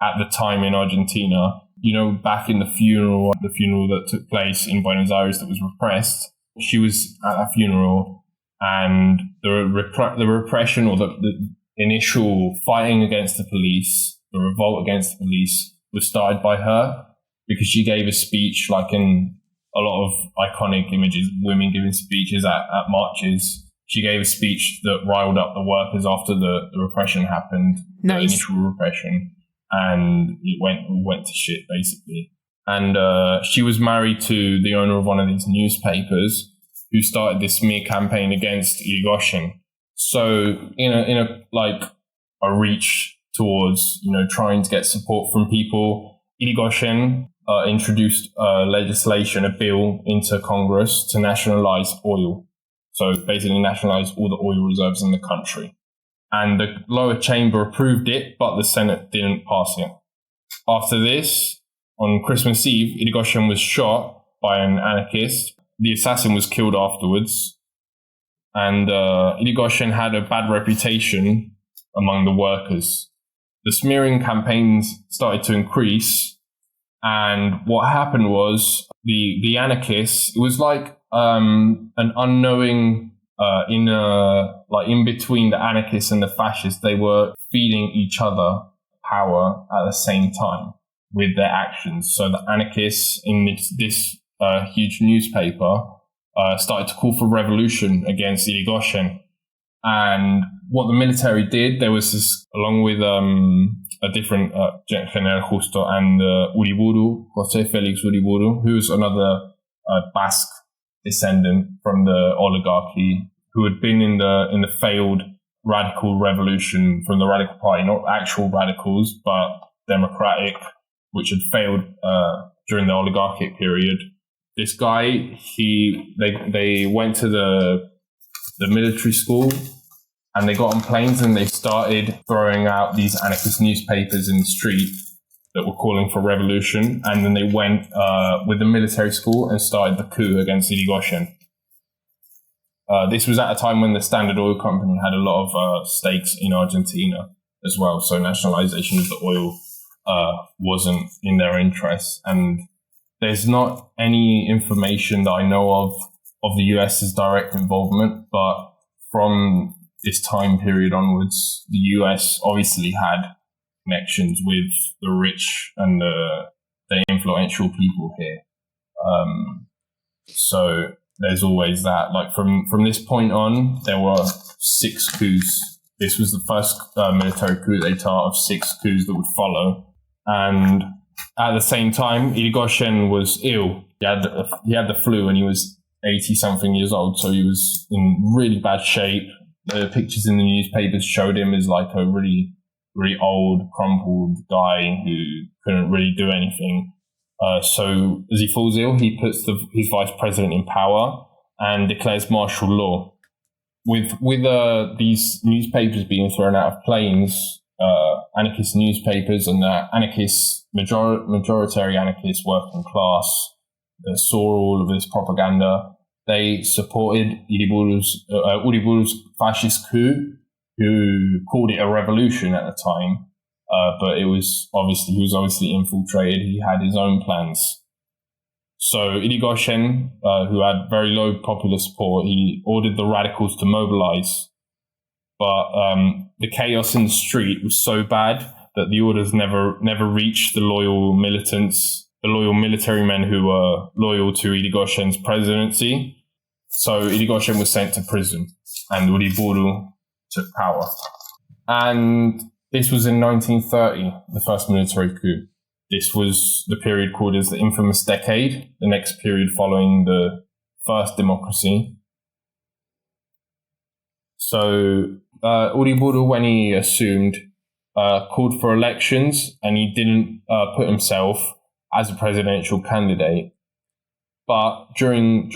at the time in Argentina. You know, back in the funeral that took place in Buenos Aires that was repressed, she was at that funeral, and the repression or the initial fighting against the police, the revolt against the police, was started by her because she gave a speech, like in a lot of iconic images, women giving speeches at marches. She gave a speech that riled up the workers after the repression happened, Nice. The initial repression. And it went to shit, basically. And she was married to the owner of one of these newspapers, who started this smear campaign against Irigoyen. So in a reach towards, you know, trying to get support from people, Irigoyen introduced legislation, a bill into Congress to nationalize oil. So basically nationalize all the oil reserves in the country. And the lower chamber approved it, but the Senate didn't pass it. After this, on Christmas Eve, Irigoyen was shot by an anarchist. The assassin was killed afterwards. And Irigoyen had a bad reputation among the workers. The smearing campaigns started to increase. And what happened was the anarchists, it was like an unknowing... in between the anarchists and the fascists, they were feeding each other power at the same time with their actions. So the anarchists in this huge newspaper started to call for revolution against Irigoyen. And what the military did, there was this, along with a different General Justo and Uriburu, Jose Felix Uriburu, who was another Basque descendant from the oligarchy, who had been in the failed radical revolution from the Radical Party, not actual radicals, but democratic, which had failed during the oligarchic period. This guy, they went to the military school, and they got on planes and they started throwing out these anarchist newspapers in the street that were calling for revolution. And then they went with the military school and started the coup against Irigoyen. This was at a time when the Standard Oil Company had a lot of stakes in Argentina as well. So nationalization of the oil wasn't in their interest. And there's not any information that I know of the US's direct involvement, but from this time period onwards, the US obviously had connections with the rich and the influential people here. So there's always that. Like from this point on, there were 6 coups. This was the first military coup d'etat of 6 coups that would follow. And at the same time, Irigoyen was ill. He had the flu, and he was 80-something years old, so he was in really bad shape. The pictures in the newspapers showed him as like a really, really old, crumpled guy who couldn't really do anything. So as he falls ill, he puts his vice president in power and declares martial law. With these newspapers being thrown out of planes, anarchist newspapers and anarchists, majoritary anarchists, working class, that saw all of this propaganda, they supported Uriburu's fascist coup, who called it a revolution at the time. But he was obviously infiltrated. He had his own plans. So Irigoyen, who had very low popular support, he ordered the radicals to mobilize. But the chaos in the street was so bad that the orders never reached the loyal militants, the loyal military men who were loyal to Irigoyen's presidency. So Irigoyen was sent to prison, and Uriburu took power. And this was in 1930, the first military coup. This was the period called as the infamous decade, the next period following the first democracy. So Uriburu, when he assumed, called for elections, and he didn't put himself as a presidential candidate. But during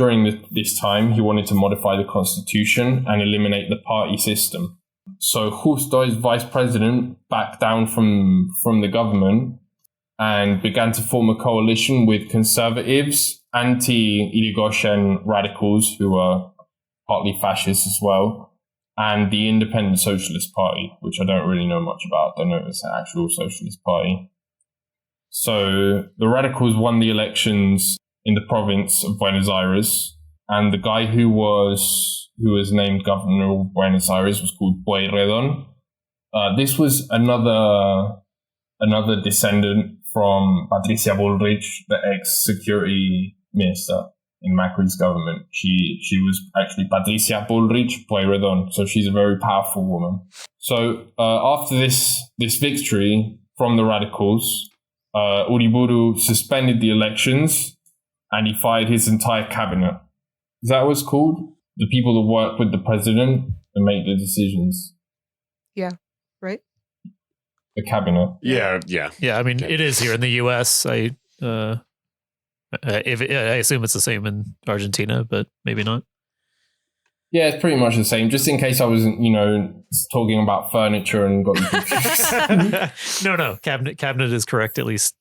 this time, he wanted to modify the constitution and eliminate the party system. So Justo, his vice president, backed down from the government and began to form a coalition with conservatives, anti-Irigoyen radicals, who are partly fascist as well, and the Independent Socialist Party, which I don't really know much about. I don't know if it's an actual socialist party. So the radicals won the elections in the province of Buenos Aires, and the guy who was named governor of Buenos Aires was called Pueyrredon. This was another descendant from Patricia Bullrich, the ex-security minister in Macri's government. She was actually Patricia Bullrich Pueyrredon, so she's a very powerful woman. So after this victory from the radicals, Uriburu suspended the elections and he fired his entire cabinet. Is that what it's called? The people that work with the president and make the decisions. Yeah, right? The cabinet. Yeah. Yeah, I mean, it is here in the U.S. I assume it's the same in Argentina, but maybe not. Yeah, it's pretty much the same. Just in case I wasn't, talking about furniture and got you confused. No. Cabinet is correct, at least,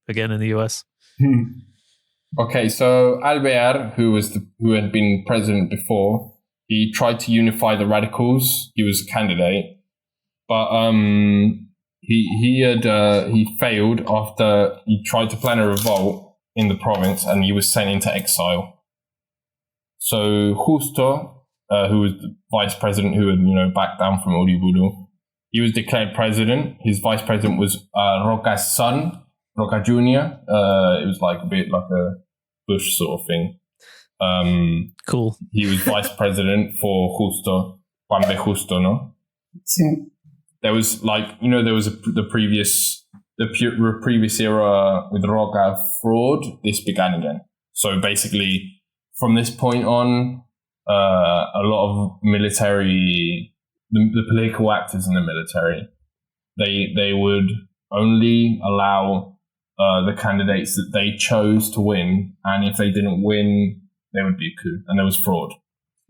again in the U.S. Okay, so Alvear, who had been president before, he tried to unify the radicals. He was a candidate, but he failed after he tried to plan a revolt in the province, and he was sent into exile. So Justo, who was the vice president who had backed down from Uriburu, he was declared president. His vice president was Roca's son, Roca Jr. It was like a bit like a Bush sort of thing. Cool. He was vice president for Justo, Juan B. Justo, no? Sí. There was there was the previous era with Roca fraud. This began again. So basically, from this point on, a lot of military, the political actors in the military, they would only allow the candidates that they chose to win, and if they didn't win, there would be a coup, and there was fraud.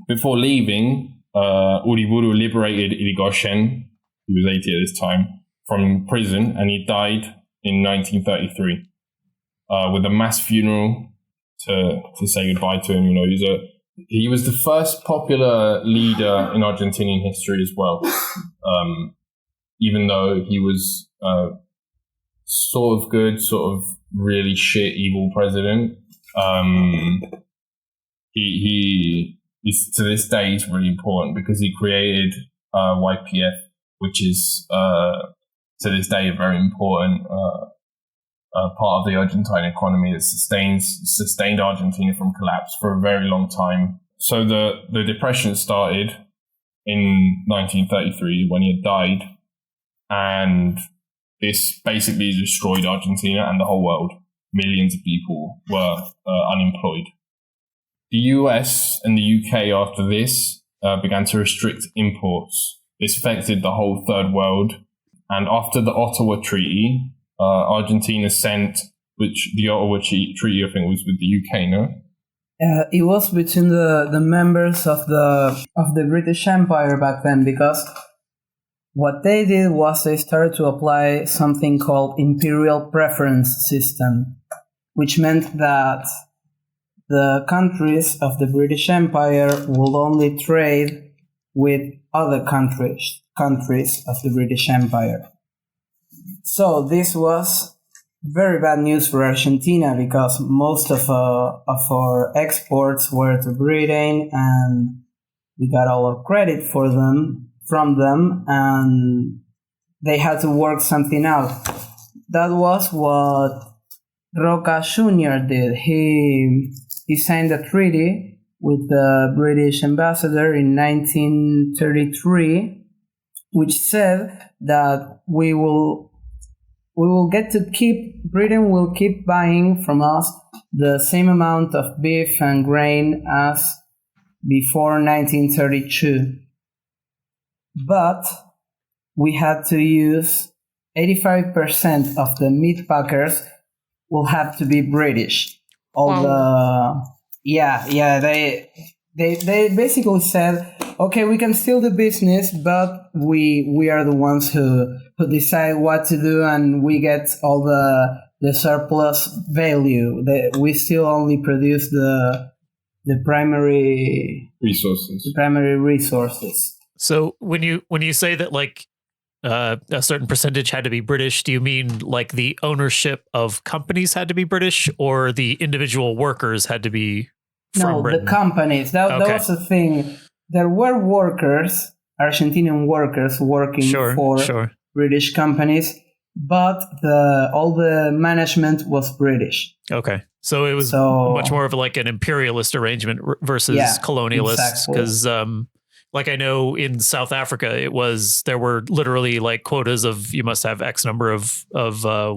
Before leaving, Uriburu liberated Irigoyen, he was 80 at this time, from prison, and he died in 1933 with a mass funeral to say goodbye to him. He was the first popular leader in Argentinian history as well, even though he was sort of good, sort of really shit, evil president. He is, to this day, is really important because he created YPF, which is to this day a very important part of the Argentine economy that sustained Argentina from collapse for a very long time. So the depression started in 1933 when he had died, and this basically destroyed Argentina and the whole world. Millions of people were unemployed. The US and the UK after this began to restrict imports. This affected the whole third world. And after the Ottawa Treaty, Argentina sent, which the Ottawa Treaty I think was with the UK, no? It was between the members of the British Empire back then, because what they did was they started to apply something called imperial preference system, which meant that the countries of the British Empire will only trade with other countries of the British Empire. So this was very bad news for Argentina, because most of our exports were to Britain, and we got all our credit from them, and they had to work something out. That was what Roca Jr. did. He signed a treaty with the British ambassador in 1933, which said that Britain will keep buying from us the same amount of beef and grain as before 1932. But we had to use 85% of the meat packers will have to be British. They basically said, okay, we can still do business, but we are the ones who decide what to do, and we get all the surplus value. We still only produce the primary resources. So when you say that like a certain percentage had to be British, do you mean like the ownership of companies had to be British, or the individual workers had to be from Britain? The companies. That was the thing. There were workers, Argentinian workers, working for British companies, but all the management was British. Okay. So it was much more of like an imperialist arrangement versus colonialist, because like I know in South Africa, there were literally like quotas of you must have X number of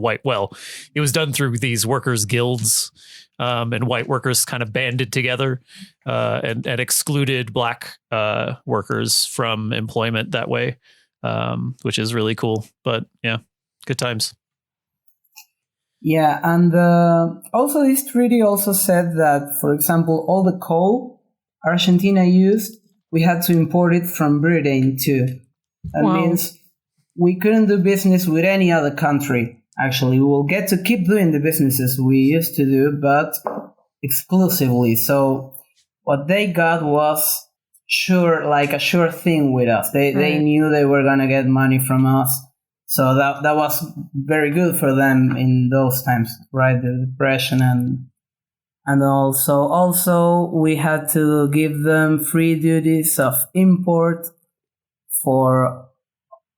white. Well, it was done through these workers' guilds, and white workers kind of banded together and excluded black workers from employment that way, which is really cool. But yeah, good times. Yeah, and also this treaty also said that, for example, all the coal Argentina used, we had to import it from Britain too. That means we couldn't do business with any other country. Actually, we will get to keep doing the businesses we used to do, but exclusively. So what they got was a sure thing with us. They knew they were gonna get money from us. So that was very good for them in those times, right? The depression and also we had to give them free duties of import for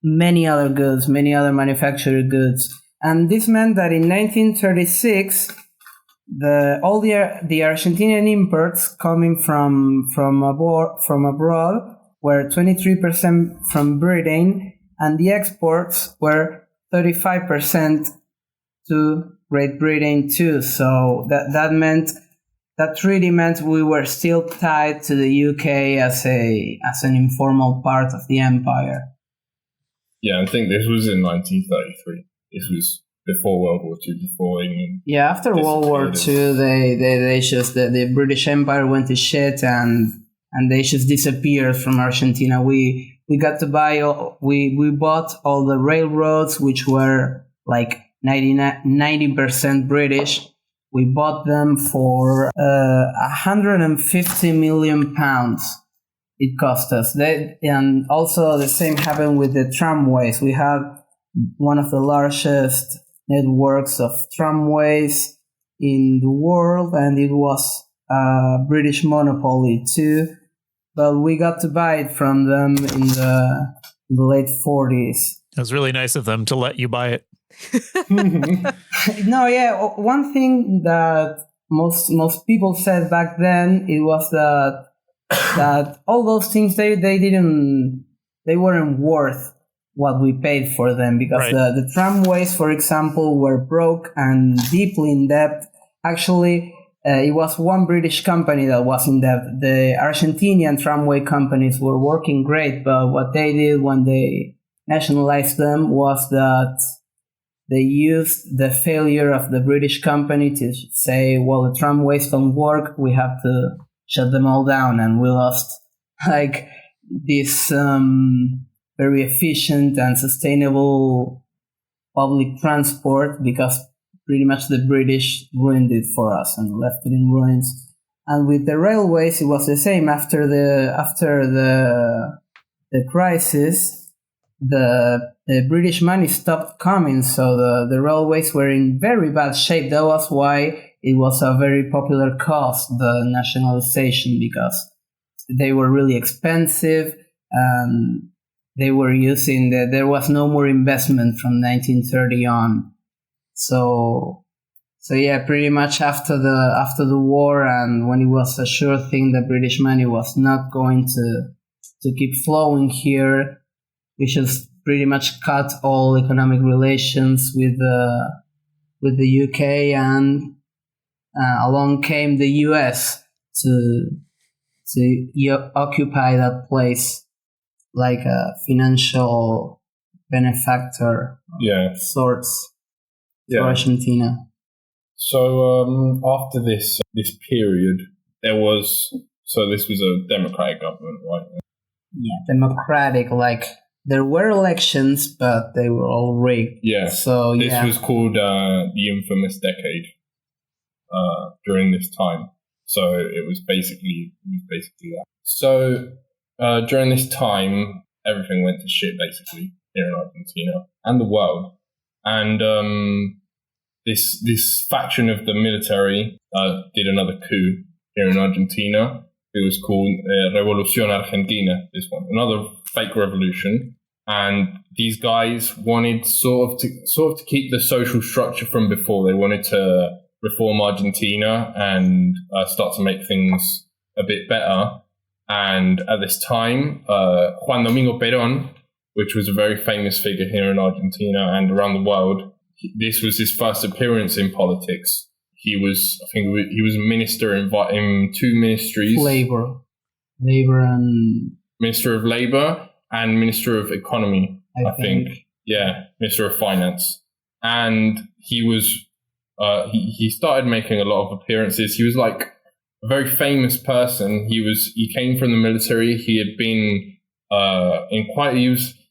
many other goods, many other manufactured goods. And this meant that in 1936, all the Argentinian imports coming from abroad were 23% from Britain, and the exports were 35% to Great Britain too. So that treaty meant we were still tied to the UK as an informal part of the empire. Yeah, I think this was in 1933. This was before World War II, before England. Yeah, after World War II, the British Empire went to shit, and they just disappeared from Argentina. We got to we bought all the railroads, which were like 90% British. We bought them for 150 million pounds. It cost us. And also the same happened with the tramways. We had one of the largest networks of tramways in the world, and it was a British monopoly too. But we got to buy it from them in the late 40s. It was really nice of them to let you buy it. No, yeah. One thing that most people said back then, it was that all those things they weren't worth what we paid for them, because the tramways, for example, were broke and deeply in debt. Actually, it was one British company that was in debt. The Argentinian tramway companies were working great, but what they did when they nationalized them was that they used the failure of the British company to say, well, the tramways don't work, we have to shut them all down, and we lost like this very efficient and sustainable public transport, because pretty much the British ruined it for us and left it in ruins. And with the railways, it was the same. After the crisis, the British money stopped coming, so the railways were in very bad shape. That was why it was a very popular cause, the nationalization, because they were really expensive, and they were there was no more investment from 1930 on. So yeah, pretty much after the war, and when it was a sure thing that British money was not going to keep flowing here, just pretty much cut all economic relations with the UK, and along came the US to occupy that place like a financial benefactor of sorts to Argentina. So after this period, this was a democratic government, right? Yeah, democratic. Like there were elections, but they were all rigged. Yeah. So this was called the infamous decade during this time. So it was basically that. So during this time, everything went to shit basically here in Argentina and the world, and this faction of the military did another coup here in Argentina. It was called Revolución Argentina, this one, another fake revolution. And these guys wanted sort of to keep the social structure from before. They wanted to reform Argentina and start to make things a bit better. And at this time, Juan Domingo Perón, which was a very famous figure here in Argentina and around the world, this was his first appearance in politics. He was a minister in two ministries. Labor and... Minister of Labor and Minister of Economy, I think. Yeah, Minister of Finance. And he was... he started making a lot of appearances. He was like a very famous person. He came from the military. He had been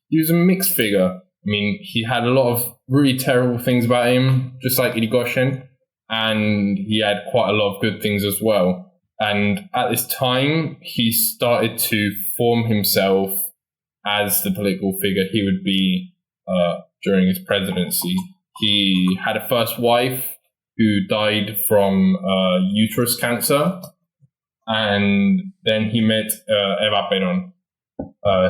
he was a mixed figure. I mean, he had a lot of really terrible things about him, just like Irigoyen, and he had quite a lot of good things as well. And at this time, he started to form himself as the political figure he would be during his presidency. He had a first wife who died from uterus cancer, and then he met Eva Perón,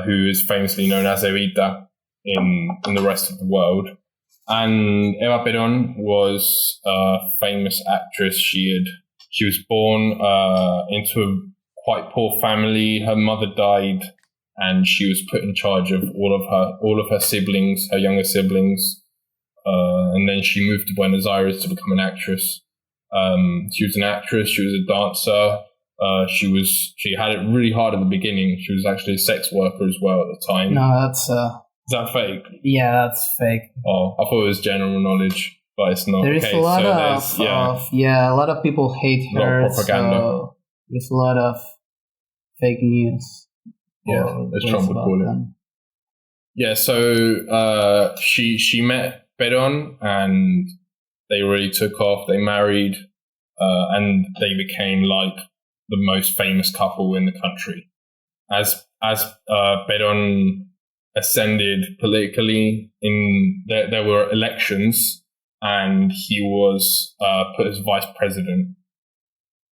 who is famously known as Evita in the rest of the world. And Eva Perón was a famous actress. She was born into a quite poor family. Her mother died, and she was put in charge of all of her siblings, her younger siblings. And then she moved to Buenos Aires to become an actress. She was an actress. She was a dancer. She had it really hard at the beginning. She was actually a sex worker as well at the time. No, that's Is that fake? Yeah, that's fake. Oh, I thought it was general knowledge, but it's not. There's a lot a lot of people hate her. A lot of propaganda. So there's a lot of fake news. Yeah, as Trump would call it. Yeah, so she met Perón, and they really took off. They married, and they became like the most famous couple in the country. As Perón ascended politically, there were elections, and he was put as vice president.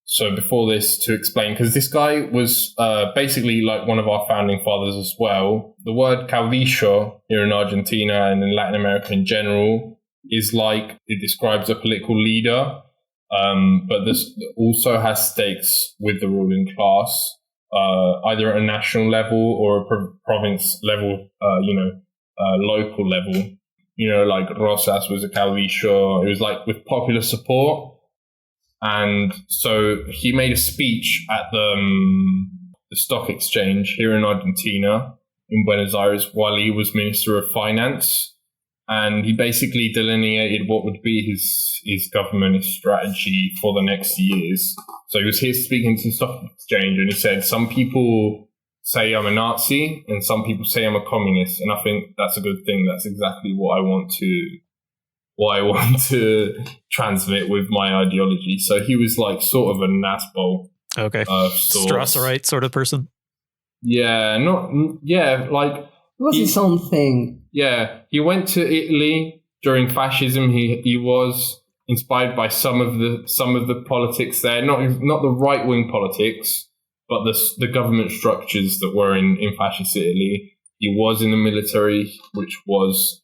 So before this, to explain, because this guy was basically like one of our founding fathers as well. The word caudillo here in Argentina and in Latin America in general is like, it describes a political leader, but this also has stakes with the ruling class, either at a national level or a province level, local level. Like Rosas was a caudillo. It was like with popular support. And so he made a speech at the stock exchange here in Argentina, in Buenos Aires, while he was Minister of Finance. And he basically delineated what would be his government, his strategy for the next years. So he was here speaking to the stock exchange, and he said, some people say I'm a Nazi and some people say I'm a communist. And I think that's a good thing. That's exactly what I want to transmit with my ideology. So he was like sort of a Nazbol. Okay. Strasserite sort of person. Yeah, like it was his own thing. Yeah, he went to Italy during fascism. He was inspired by some of the politics there, not the right wing politics, but the government structures that were in fascist Italy. He was in the military, which was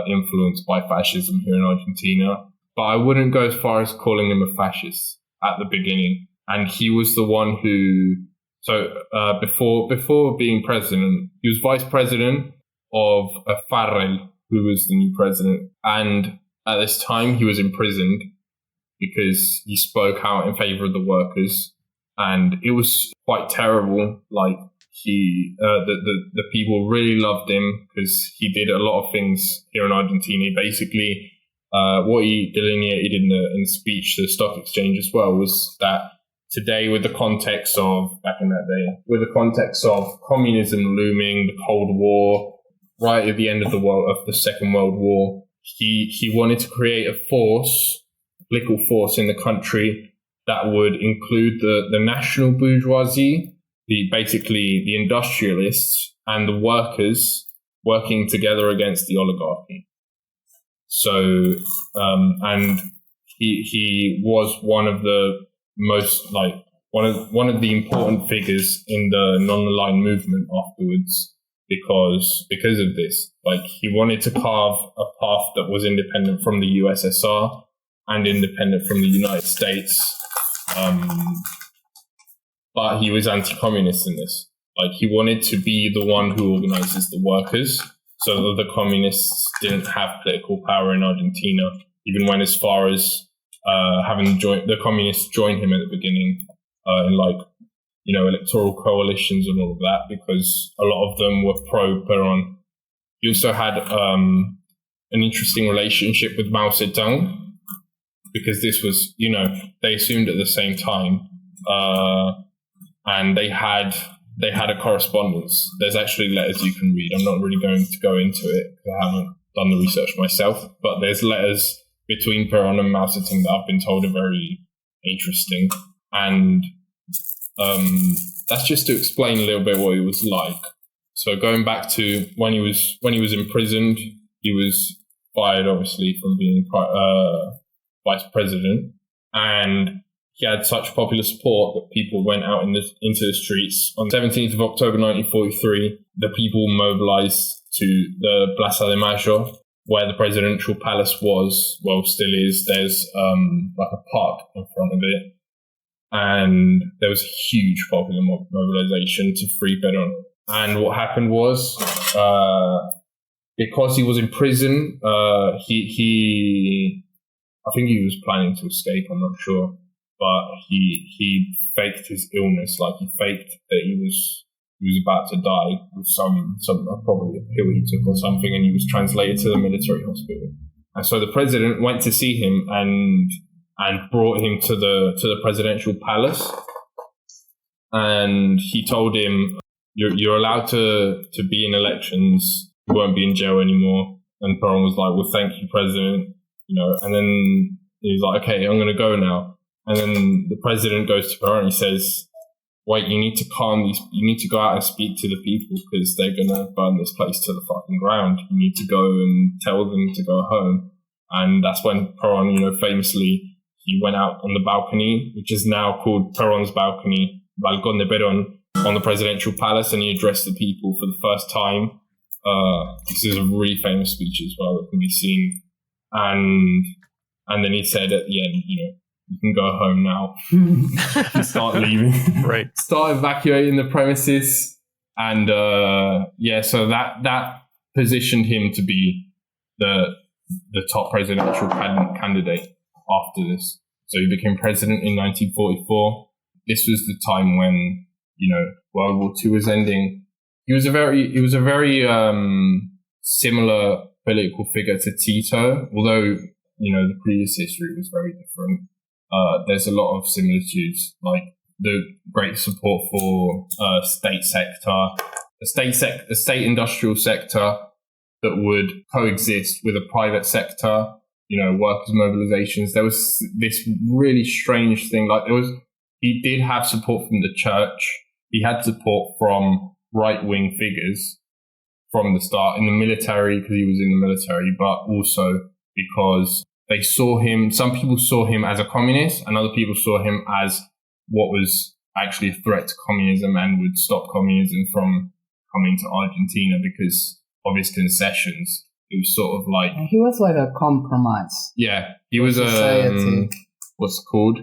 influenced by fascism here in Argentina. But I wouldn't go as far as calling him a fascist at the beginning. And he was the one who So before being president, he was vice president of Farrell, who was the new president. And at this time, he was imprisoned because he spoke out in favor of the workers. And it was quite terrible. Like, the people really loved him because he did a lot of things here in Argentina. Basically, what he delineated in the speech to the stock exchange as well was that today, with the context of back in that day, with the context of communism looming, the Cold War, right at the end of the Second World War, he wanted to create a political force in the country that would include the national bourgeoisie, basically the industrialists and the workers working together against the oligarchy. So, and he was one of the most, like, one of the important figures in the non-aligned movement afterwards, because of this. Like, he wanted to carve a path that was independent from the USSR and independent from the United States. But he was anti-communist in this. Like, he wanted to be the one who organizes the workers, so that the communists didn't have political power in Argentina, even went as far as having the communists join him at the beginning in electoral coalitions and all of that, because a lot of them were pro-Perón. He also had an interesting relationship with Mao Zedong, because this was, they assumed at the same time, and they had a correspondence. There's actually letters you can read. I'm not really going to go into it because I haven't done the research myself, but there's letters between Perón and Mao Zedong that I've been told are very interesting. And that's just to explain a little bit what it was like. So going back to when he was imprisoned, he was fired, obviously, from being vice president, and he had such popular support that people went out into the streets. On the 17th of October 1943, the people mobilized to the Plaza de Mayo, where the presidential palace was, still is. There's like a park in front of it. And there was a huge popular mobilization to free Perón. And what happened was, because he was in prison, I think he was planning to escape, I'm not sure. But he faked his illness, like he faked that he was about to die with some probably a pill he took or something, and he was translated to the military hospital. And so the president went to see him and brought him to the presidential palace, and he told him, "You're allowed to be in elections. You won't be in jail anymore." And Perón was like, "Well, thank you, President." And then he was like, "Okay, I'm going to go now." And then the president goes to Perón and he says, "Wait, you need to calm these. You need to go out and speak to the people because they're going to burn this place to the fucking ground. You need to go and tell them to go home." And that's when Perón, famously, he went out on the balcony, which is now called Perón's balcony, Balcón de Perón, on the presidential palace, and he addressed the people for the first time. This is a really famous speech as well that can be seen. And then he said at the end, "You can go home now." Start leaving. Right. Start evacuating the premises. And so that positioned him to be the top presidential candidate after this. So he became president in 1944. This was the time when, World War II was ending. He was a very similar political figure to Tito, although, the previous history was very different. There's a lot of similitudes, like the great support for state sector, the state industrial sector that would coexist with a private sector, workers' mobilizations. There was this really strange thing, he did have support from the church. He had support from right-wing figures from the start in the military, because he was in the military, but also because they saw him, some people saw him as a communist, and other people saw him as what was actually a threat to communism and would stop communism from coming to Argentina because of his concessions. It was sort of like... He was like a compromise. Yeah, he was society. What's it called?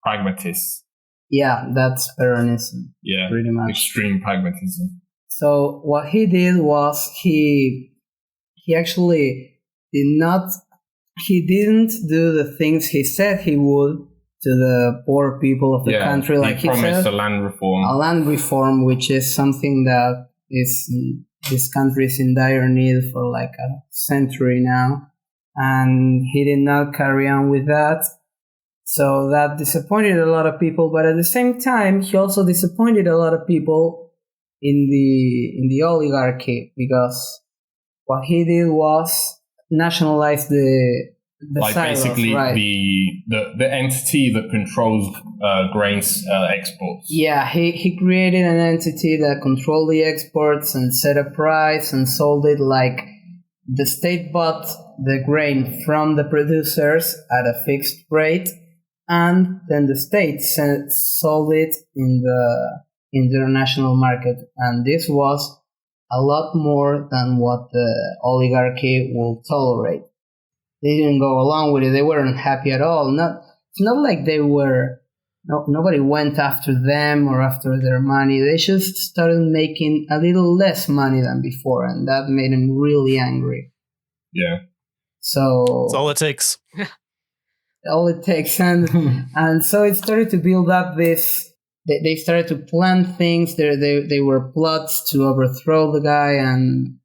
Pragmatist. Yeah, that's Peronism, Yeah, pretty much. extreme pragmatism. So what he did was he actually didn't do the things he said he would to the poor people of the country. Like he promised a land reform, which is something that this country is in dire need for like a century now, and he did not carry on with that. So that disappointed a lot of people, but at the same time, he also disappointed a lot of people in the oligarchy, because what he did was nationalize the like silos, basically right? the entity that controls grains exports. Yeah, he created an entity that controlled the exports and set a price and sold it. Like the state bought the grain from the producers at a fixed rate, and then the state sold it in the international market. And this was a lot more than what the oligarchy will tolerate. They didn't go along with it. They weren't happy at all. It's not like they were. Nobody went after them or after their money. They just started making a little less money than before, and that made them really angry. Yeah. So That's all it takes. All it takes, and so it started to build up this. They started to plan things. They were plots to overthrow the guy, and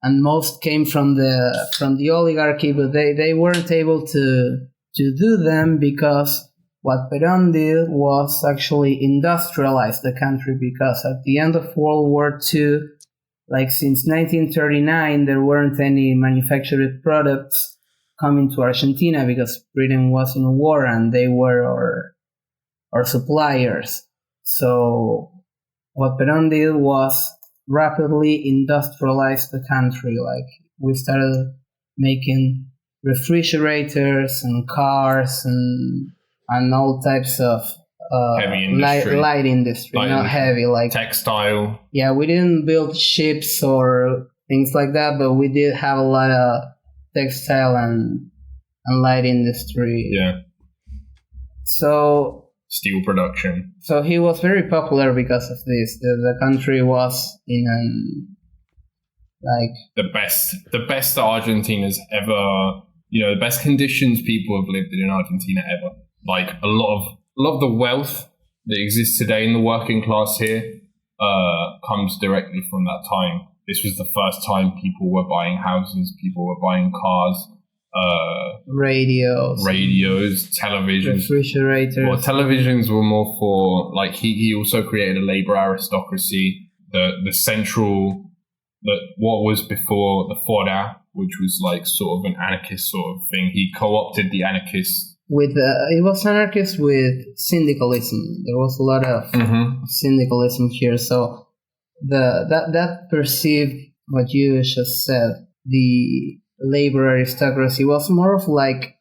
most came from the oligarchy, but they weren't able to do them, because what Perón did was actually industrialize the country, because at the end of World War II, like since 1939, there weren't any manufactured products coming to Argentina, because Britain was in a war and they were our suppliers. So what Perón did was rapidly industrialize the country. Like we started making refrigerators and cars and all types of heavy industry. light industry, not heavy, like textile. Yeah, we didn't build ships or things like that, but we did have a lot of textile and light industry. Yeah. So steel production. So he was very popular because of this. The country was in the best that Argentina's ever, the best conditions people have lived in Argentina ever. Like a lot of the wealth that exists today in the working class here comes directly from that time. This was the first time people were buying houses, people were buying cars, radios, televisions, refrigerators. Well, televisions were more for, like, he also created a labor aristocracy. The central, what was before the Fora, which was like sort of an anarchist sort of thing. He co-opted the anarchists. It was anarchist with syndicalism. There was a lot of syndicalism here. So that perceived what you just said, the labor aristocracy, was more of like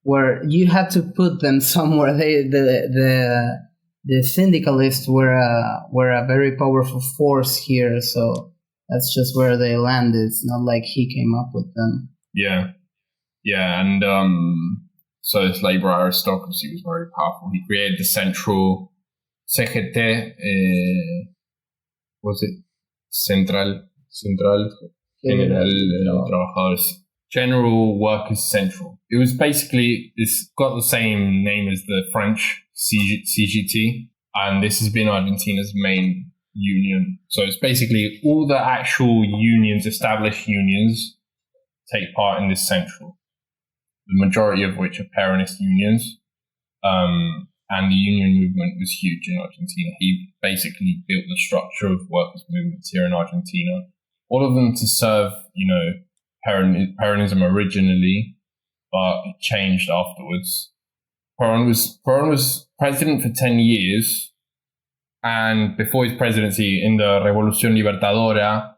where you had to put them somewhere. The syndicalists were a very powerful force here, so that's just where they landed. It's not like he came up with them. Yeah, and so this labor aristocracy was very powerful. He created the central CGT, was it Central General Trabajadores, General Workers Central. It was basically, it's got the same name as the French CGT, and this has been Argentina's main union. So it's basically all the actual unions, established unions, take part in this central, the majority of which are Peronist unions. And the union movement was huge in Argentina. He basically built the structure of workers' movements here in Argentina. All of them to serve, Peronism originally, but it changed afterwards. Perón was president for 10 years, and before his presidency in the Revolución Libertadora,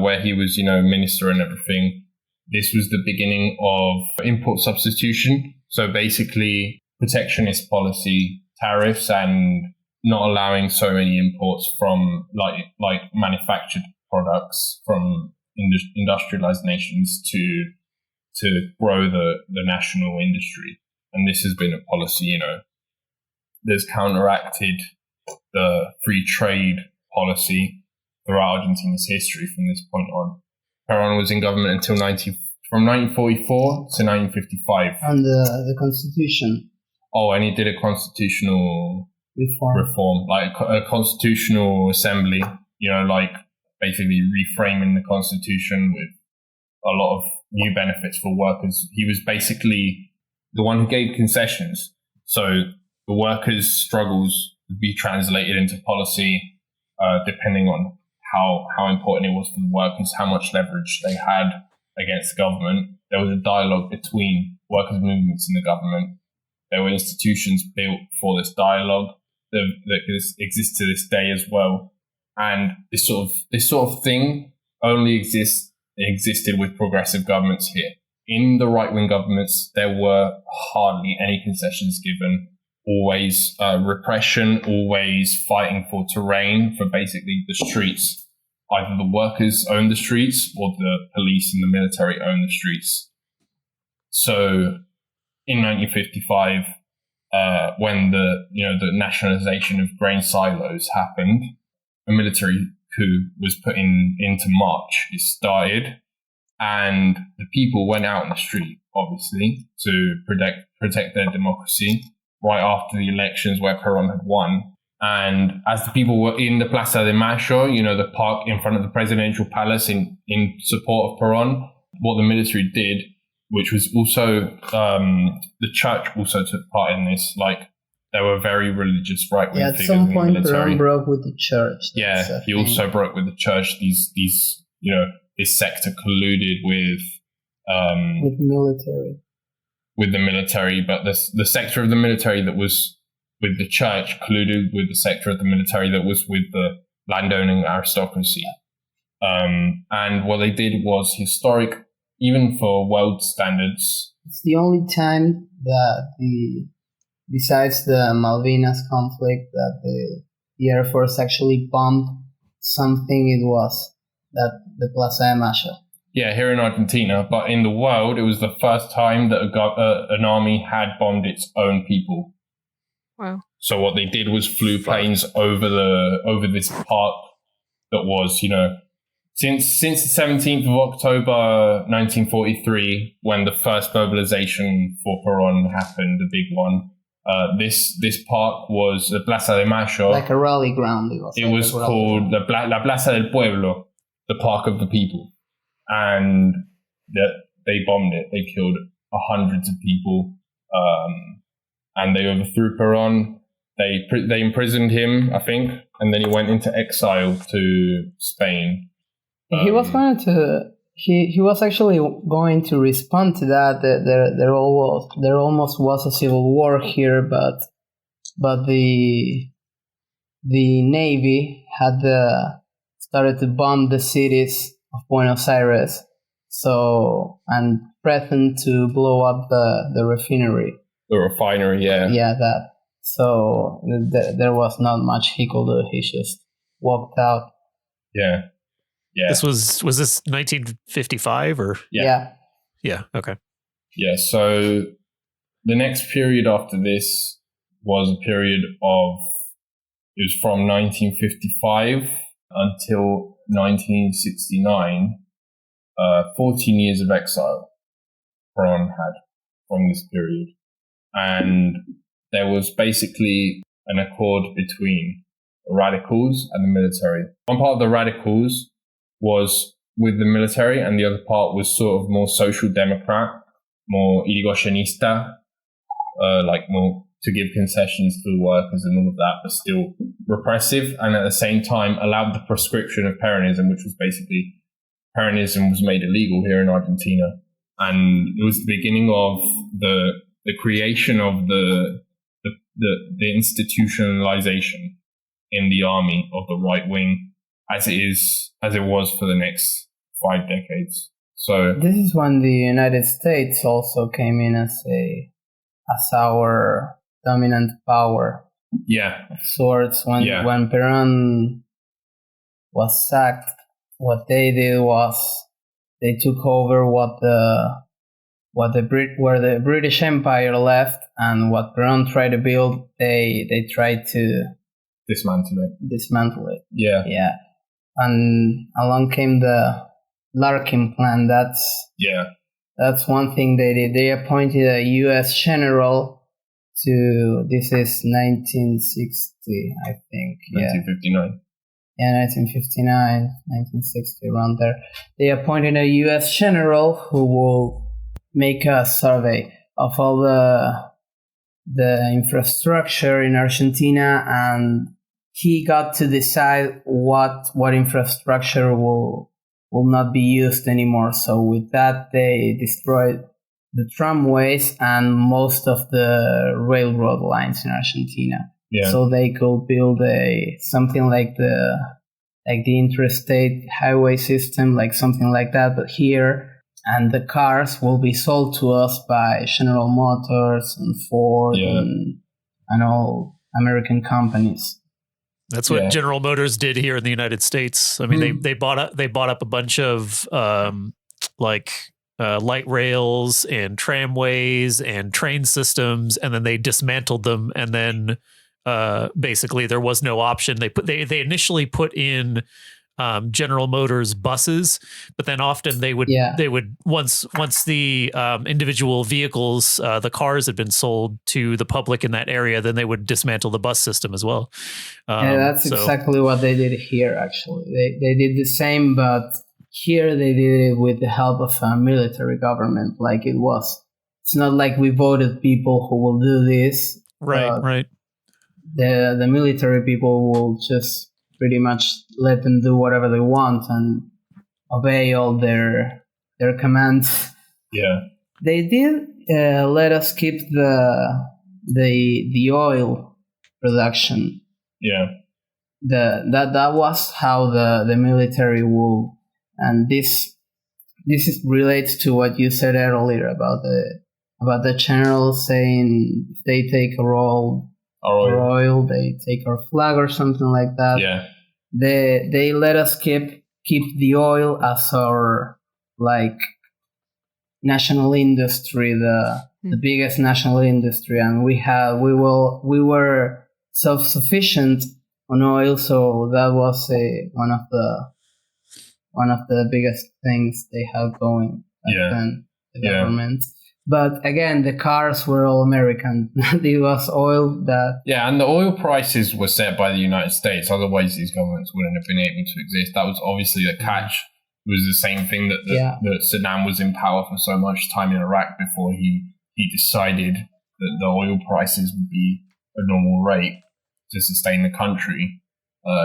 where he was, minister and everything, this was the beginning of import substitution. So basically, protectionist policy, tariffs, and not allowing so many imports from like manufactured products from industrialized nations to grow the national industry. And this has been a policy, there's counteracted the free trade policy throughout Argentina's history from this point on. Perón was in government until from 1944 to 1955. And the constitution. Oh, and he did a constitutional reform, like a constitutional assembly, like basically reframing the constitution with a lot of new benefits for workers. He was basically the one who gave concessions. So the workers' struggles would be translated into policy, depending on how important it was for the workers, how much leverage they had against the government. There was a dialogue between workers' movements and the government. There were institutions built for this dialogue that exist to this day as well. And this sort of thing only existed with progressive governments here. In the right-wing governments, there were hardly any concessions given. Always repression, always fighting for terrain, for basically the streets. Either the workers own the streets or the police and the military own the streets. So in 1955, when the nationalization of grain silos happened, a military coup was put into March. It started, and the people went out in the street, obviously, to protect their democracy right after the elections where Perón had won. And as the people were in the Plaza de Mayo, the park in front of the presidential palace in support of Perón, what the military did, which was also, the church also took part in this, like, there were very religious right-wing figures. At some point, in the military. Perón broke with the church. Yeah, he also broke with the church. This sector colluded with military. With the military, but the sector of the military that was with the church colluded with the sector of the military that was with the landowning aristocracy. And what they did was historic, even for world standards. It's the only time that besides the Malvinas conflict, that the Air Force actually bombed something. It was the Plaza de Mayo. Yeah, here in Argentina, but in the world, it was the first time that an army had bombed its own people. Wow. So what they did was flew planes over this park that was, since the 17th of October 1943, when the first mobilization for Perón happened, the big one. This park was the Plaza de Mayo. Like a rally ground. It was called La Plaza del Pueblo, the Park of the People. And they bombed it. They killed hundreds of people. And they overthrew Perón. They imprisoned him, I think, and then he went into exile to Spain. He was going to. He was actually going to respond to that. There almost was a civil war here, but the Navy had started to bomb the cities of Buenos Aires, and threatened to blow up the refinery. The refinery, yeah. Yeah, that. So there was not much he could do. He just walked out. Yeah. Yeah. This was this 1955 or? Yeah. Yeah. Okay. Yeah. So the next period after this was a period of, it was from 1955 until 1969, 14 years of exile Perón had from this period. And there was basically an accord between the radicals and the military. One part of the radicals was with the military, and the other part was sort of more social democrat, more irigoyenista, like more to give concessions to the workers and all of that, but still repressive, and at the same time allowed the proscription of Peronism, which was basically, Peronism was made illegal here in Argentina. And it was the beginning of the creation of the institutionalization in the army of the right wing, as it was for the next 5 decades. So this is when the United States also came in as our dominant power. Yeah. Of sorts. When Perón was sacked, what they did was they took over what the where the British Empire left and what Peron tried to build, they tried to dismantle it. Yeah. Yeah. And along came the Larkin plan. That's one thing they did. They appointed a U.S. general to, this is 1960, I think. 1959. Yeah, 1959, 1960, around there. They appointed a U.S. general who will make a survey of all the infrastructure in Argentina, and he got to decide what infrastructure will not be used anymore. So with that, they destroyed the tramways and most of the railroad lines in Argentina. Yeah. So they could build something like the interstate highway system, like something like that, but here. And the cars will be sold to us by General Motors and Ford and all American companies. That's what General Motors did here in the United States. I mean, they bought up a bunch of light rails and tramways and train systems, and then they dismantled them. And then basically there was no option. They initially put in General Motors buses, but then often they would once the individual vehicles, the cars had been sold to the public in that area, then they would dismantle the bus system as well. That's exactly what they did here. Actually, they did the same, but here they did it with the help of a military government. Like it's not like we voted people who will do this. Right. The military people will just pretty much let them do whatever they want and obey all their commands. Yeah. They did let us keep the oil production. Yeah. That was how the military will, and this relates to what you said earlier about the general saying if they take our oil, they take our flag or something like that. Yeah. They let us keep the oil as our national industry, the biggest national industry, and we were self-sufficient on oil, so that was one of the biggest things they had going back then, the government. But again, the cars were all American. It was oil that... Yeah, and the oil prices were set by the United States. Otherwise, these governments wouldn't have been able to exist. That was obviously the catch. It was the same thing that Saddam was in power for so much time in Iraq before he decided that the oil prices would be a normal rate to sustain the country.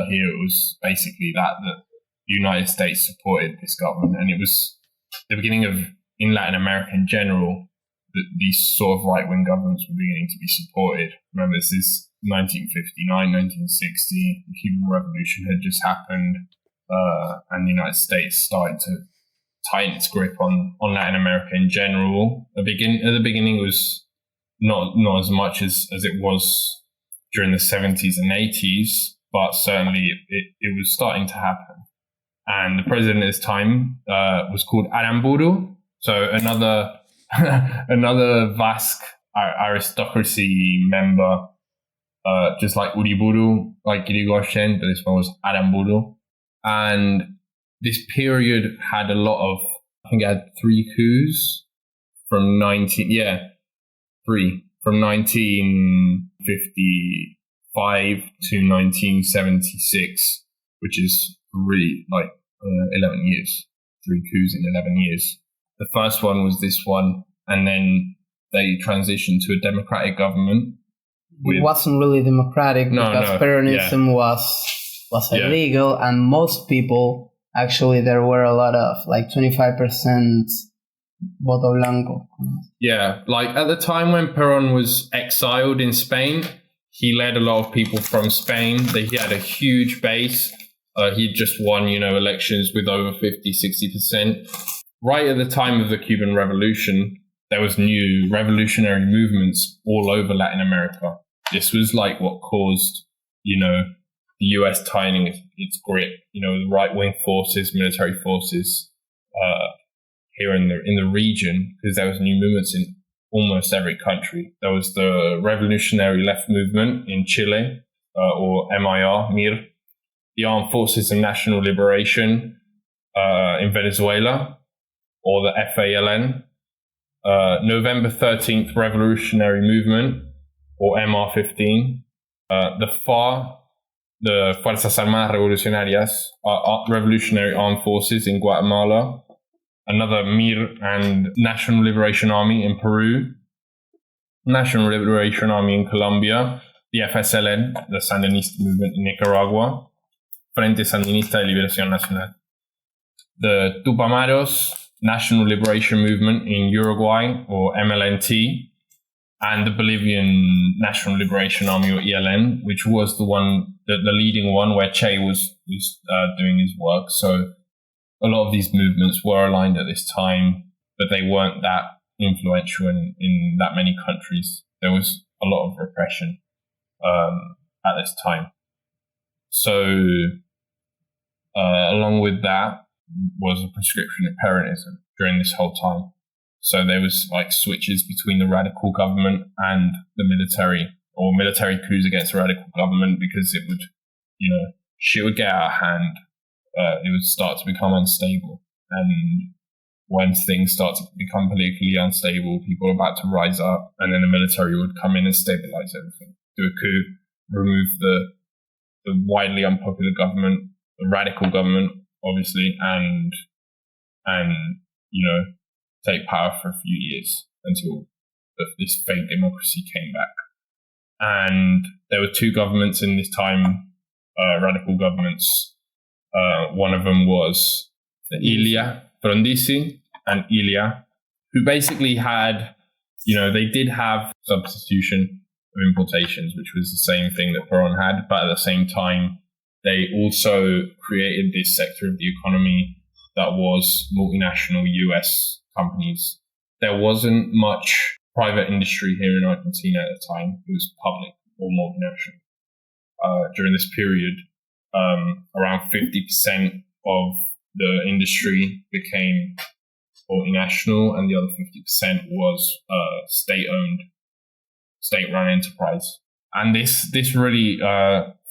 Here it was basically that the United States supported this government. And it was the beginning of, in Latin America in general, that these sort of right-wing governments were beginning to be supported. Remember, this is 1959, 1960. The Cuban Revolution had just happened, and the United States started to tighten its grip on Latin America in general. At the beginning, it was not as much as it was during the 70s and 80s, but certainly it was starting to happen. And the president at this time was called Aramburu, so another Basque aristocracy member, just like Uriburu, like Irigoyen, but this one was Aramburu. And this period had a lot of, I think it had 3 coups from 1955 to 1976, which is really 11 years, 3 coups in 11 years. The first one was this one, and then they transitioned to a democratic government. It wasn't really democratic because Peronism was illegal, and most people, actually, there were a lot of 25% voto blanco. Yeah, at the time when Peron was exiled in Spain, he led a lot of people from Spain. He had a huge base. He just won, elections with over 50-60%. Right at the time of the Cuban Revolution, there was new revolutionary movements all over Latin America. This was what caused, the US tightening its grip. The right-wing forces, military forces, here in the region, because there was new movements in almost every country. There was the Revolutionary Left Movement in Chile, or MIR, the Armed Forces of National Liberation in Venezuela, or the FALN, November 13th Revolutionary Movement, or MR15, the FAR, the Fuerzas Armadas Revolucionarias, Revolutionary Armed Forces in Guatemala, another MIR and National Liberation Army in Peru, National Liberation Army in Colombia, the FSLN, the Sandinista movement in Nicaragua, Frente Sandinista de Liberación Nacional, the Tupamaros, National Liberation Movement in Uruguay, or MLNT, and the Bolivian National Liberation Army, or ELN, which was the leading one where Che was doing his work. So a lot of these movements were aligned at this time, but they weren't that influential in that many countries. There was a lot of repression at this time. So along with that was a prescription of Peronism during this whole time. So there was like switches between the radical government and the military, or military coups against the radical government, because it would, shit would get out of hand. It would start to become unstable. And when things start to become politically unstable, people are about to rise up, and then the military would come in and stabilize everything. Do a coup, remove the widely unpopular government, the radical government, obviously, and take power for a few years until this fake democracy came back. And there were two governments in this time, radical governments. One of them was the Ilia, Frondizi and Ilia, who basically had, they did have substitution of importations, which was the same thing that Peron had, but at the same time, they also created this sector of the economy that was multinational US companies. There wasn't much private industry here in Argentina at the time. It was public or multinational. During this period, around 50% of the industry became multinational, and the other 50% was state-owned, state-run enterprise. And this really,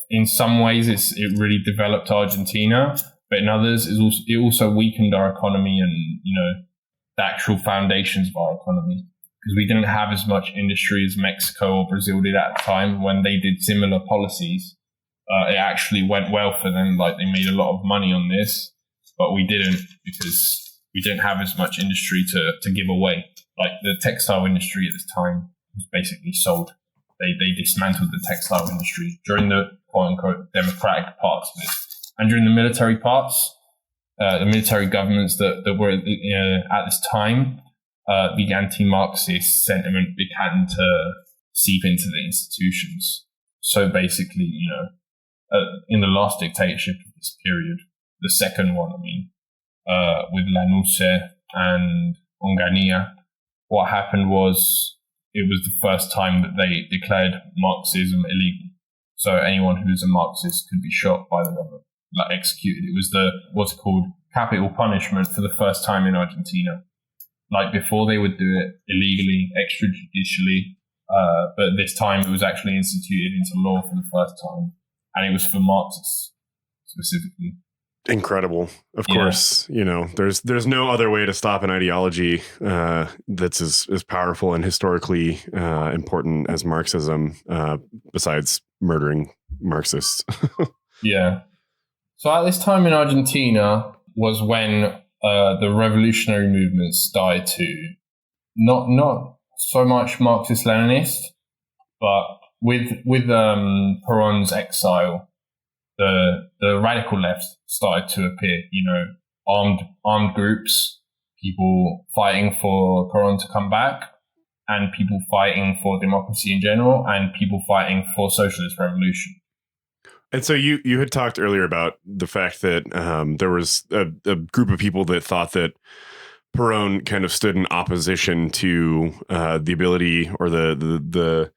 in some ways, it really developed Argentina, but in others, it also weakened our economy and the actual foundations of our economy, because we didn't have as much industry as Mexico or Brazil did at the time. When they did similar policies, it actually went well for them. Like, they made a lot of money on this, but we didn't, because we didn't have as much industry to give away. Like, the textile industry at this time was basically sold. They dismantled the textile industry during the quote-unquote democratic parts of it. And during the military parts, the military governments that were at this time, the anti-Marxist sentiment began to seep into the institutions. So basically, in the last dictatorship of this period, the second one, with Lanusse and Onganía, what happened was it was the first time that they declared Marxism illegal. So anyone who's a Marxist could be shot by the government, executed. It was what's called capital punishment for the first time in Argentina. Like, before, they would do it illegally, extrajudicially, but this time it was actually instituted into law for the first time, and it was for Marxists specifically. Incredible. Of course, there's no other way to stop an ideology that's as powerful and historically important as Marxism, besides murdering Marxists. Yeah. So at this time in Argentina was when the revolutionary movement started to not so much Marxist-Leninist, but with Peron's exile, the radical left started to appear. Armed groups, people fighting for Peron to come back, and people fighting for democracy in general, and people fighting for socialist revolution. And so you had talked earlier about the fact that there was a group of people that thought that Peron kind of stood in opposition to the ability or the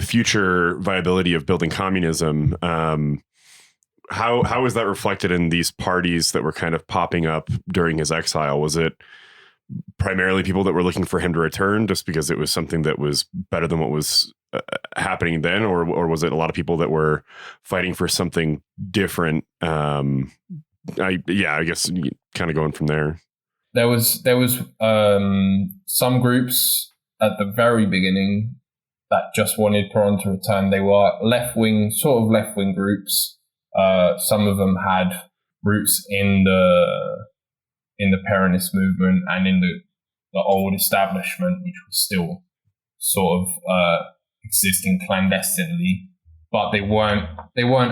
future viability of building communism. how was that reflected in these parties that were kind of popping up during his exile? Was it primarily people that were looking for him to return just because it was something that was better than what was happening then, or was it a lot of people that were fighting for something different? I guess kind of going from there. There was some groups at the very beginning that just wanted Peron to return. They were sort of left wing groups. Some of them had roots in the Peronist movement and in the old establishment, which was still sort of existing clandestinely, but they weren't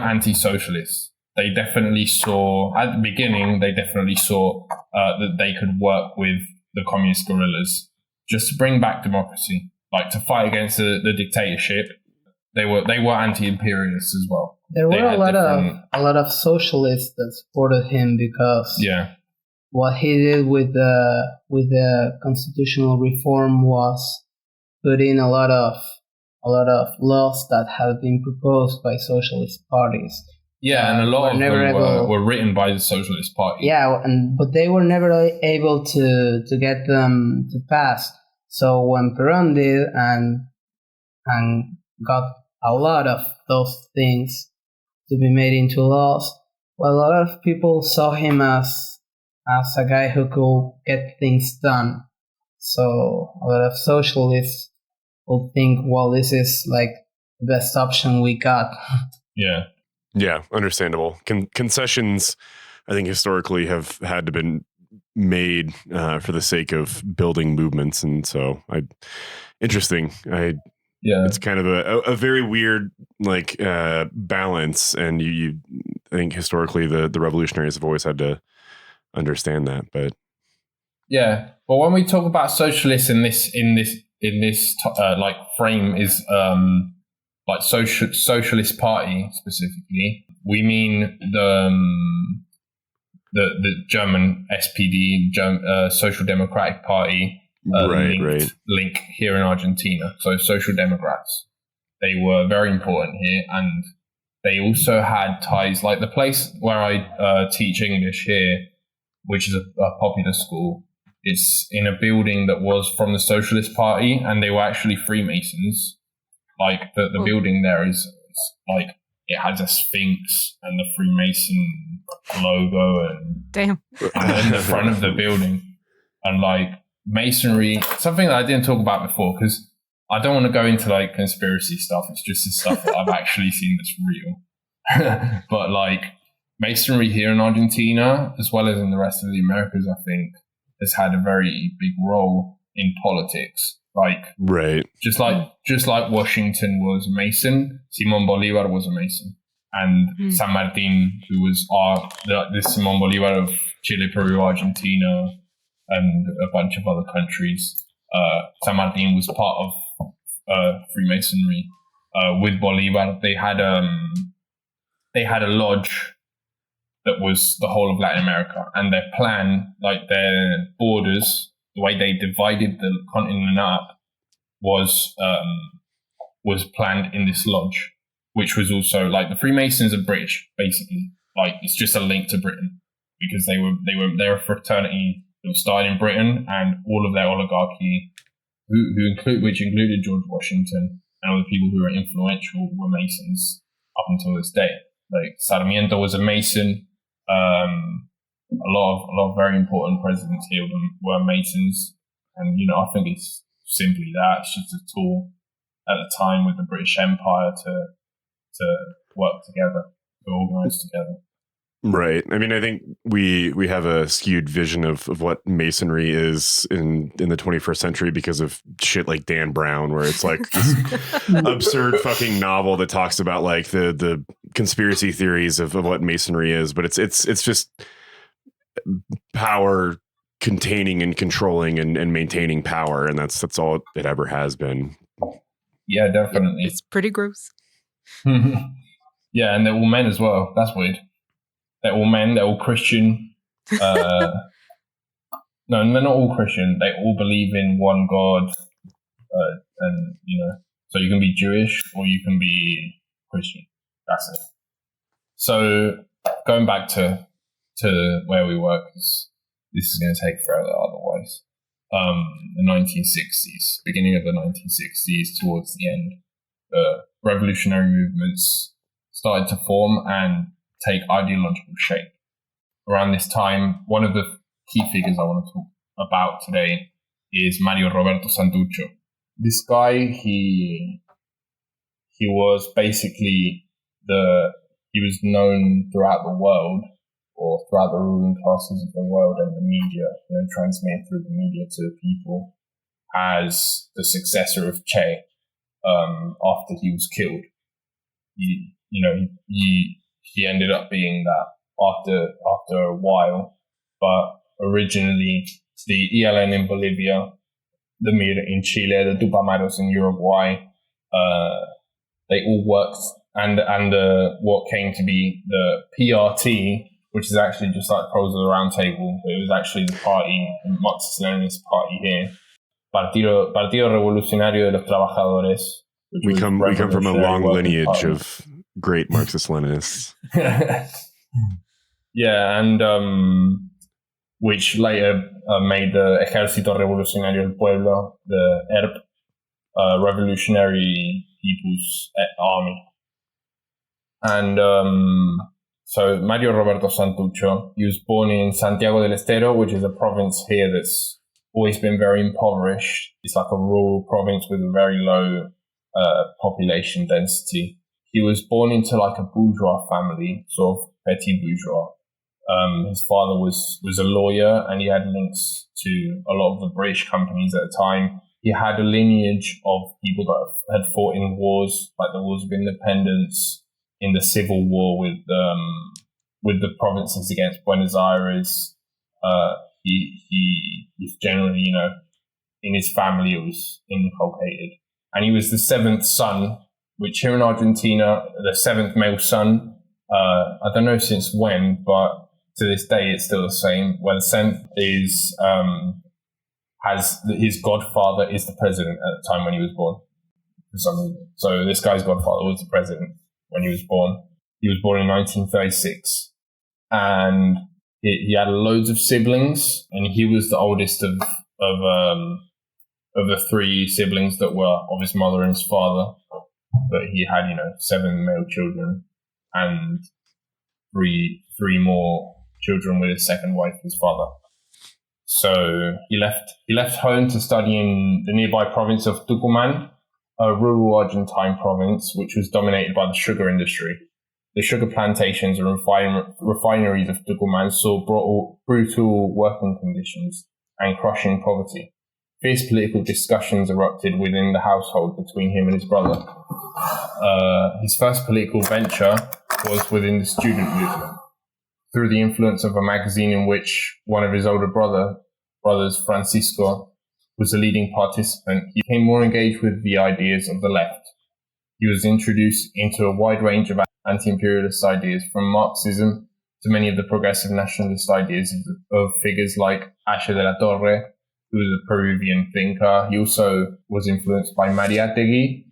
anti-socialists. They definitely saw at the beginning. They definitely saw that they could work with the communist guerrillas just to bring back democracy, like to fight against the dictatorship. They were anti-imperialists as well. There were a lot of socialists that supported him because what he did with the constitutional reform was put in a lot of laws that had been proposed by socialist parties. Yeah, and a lot of them were written by the Socialist Party. Yeah, but they were never able to get them to pass. So when Perón did and got a lot of those things to be made into laws, well, a lot of people saw him as a guy who could get things done. So a lot of socialists will think, well, this is like the best option we got. Yeah. Yeah, understandable. Concessions, I think, historically have had to been made for the sake of building movements, and so interesting. It's kind of a very weird balance, and you I think historically the revolutionaries have always had to understand that. But yeah, but when we talk about socialists in this frame is like socialist party specifically, we mean the German SPD, Social Democratic Party, link here in Argentina. So Social Democrats, they were very important here, and they also had ties. Like the place where I teach English here, which is a popular school, it's in a building that was from the Socialist Party, and they were actually Freemasons. Like the building there is like it has a sphinx and the Freemason logo and damn, and in the front of the building, and like masonry, something that I didn't talk about before because I don't want to go into like conspiracy stuff. It's just the stuff that I've actually seen that's real. But like masonry here in Argentina, as well as in the rest of the Americas, I think has had a very big role in politics. Like, just like Washington was a Mason, Simón Bolívar was a Mason, and San Martín, who was the Simón Bolívar of Chile, Peru, Argentina, and a bunch of other countries. San Martín was part of Freemasonry. With Bolívar, they had a lodge that was the whole of Latin America, and their plan, like their borders, the way they divided the continent up was planned in this lodge, which was also like the Freemasons are British, basically. Like it's just a link to Britain because they're a fraternity that was started in Britain, and all of their oligarchy, which included George Washington and all the people who were influential, were Masons up until this day. Like Sarmiento was a Mason. A lot of very important presidents here were Masons, and I think it's simply that it's just a tool at the time with the British Empire to work together, to organize together. Right. I mean, I think we have a skewed vision of what Masonry is in the 21st century because of shit like Dan Brown, where it's like this absurd fucking novel that talks about like the conspiracy theories of what Masonry is, but it's just power containing and controlling and maintaining power, and that's all it ever has been. Yeah, definitely. It's pretty gross. Yeah, and they're all men as well. That's weird. They're all men. They're all Christian. No, they're not all Christian. They all believe in one God, and so you can be Jewish or you can be Christian. That's it. So going back to where we were, because this is going to take forever otherwise. The 1960s, beginning of the 1960s, towards the end, the revolutionary movements started to form and take ideological shape. Around this time, one of the key figures I want to talk about today is Mario Roberto Santuccio. This guy, he was basically he was known throughout the world, or throughout the ruling classes of the world and the media, transmitted through the media to the people, as the successor of Che after he was killed. He ended up being that after a while, but originally the ELN in Bolivia, the MIR in Chile, the Tupamaros in Uruguay, they all worked, and what came to be the PRT, which is actually just like Proles of the Round Table, but it was actually the party, the Marxist-Leninist party here, Partido Revolucionario de los Trabajadores. We come from a long lineage of great Marxist-Leninists. Yeah, and which later made the Ejército Revolucionario del Pueblo, the ERP, Revolutionary People's Army. And so Mario Roberto Santuccio, he was born in Santiago del Estero, which is a province here that's always been very impoverished. It's like a rural province with a very low population density. He was born into like a bourgeois family, sort of petit bourgeois. His father was a lawyer, and he had links to a lot of the British companies at the time. He had a lineage of people that had fought in wars, like the Wars of Independence, in the Civil War with the provinces against Buenos Aires. He was generally, in his family it was inculcated. And he was the seventh son, which here in Argentina, the seventh male son, I don't know since when, but to this day it's still the same. Where the seventh is, his godfather is the president at the time when he was born, for some reason. So this guy's godfather was the president when he was born. He was born in 1936, and he had loads of siblings, and he was the oldest of the three siblings that were of his mother and his father. But he had, 7 male children and three more children with his second wife, his father. So he left home to study in the nearby province of Tucumán, a rural Argentine province which was dominated by the sugar industry. The sugar plantations and refineries of Tucumán saw brutal working conditions and crushing poverty. Fierce political discussions erupted within the household between him and his brother. His first political venture was within the student movement. Through the influence of a magazine in which one of his older brothers, Francisco, was a leading participant, he became more engaged with the ideas of the left. He was introduced into a wide range of anti-imperialist ideas, from Marxism to many of the progressive nationalist ideas of figures like Ashe de la Torre, who was a Peruvian thinker. He also was influenced by Mariátegui,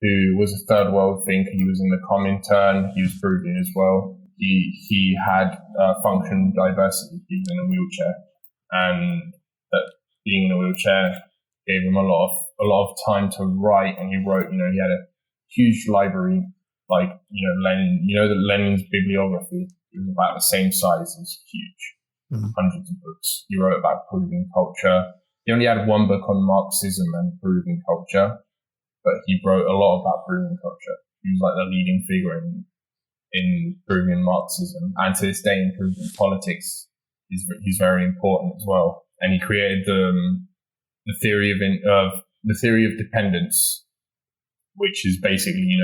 who was a third world thinker. He was in the Comintern. He was Peruvian as well. He had functional diversity. He was in a wheelchair, and that being in a wheelchair gave him a lot of time to write. And he wrote. He had a huge library, like Lenin. That Lenin's bibliography was about the same size. It was huge. Hundreds of books. He wrote about Peruvian culture. He only had one book on Marxism and Peruvian culture, but he wrote a lot about Peruvian culture. He was like the leading figure in Peruvian Marxism, and to this day in Peruvian politics, he's very important as well. And he created the theory of dependence, which is basically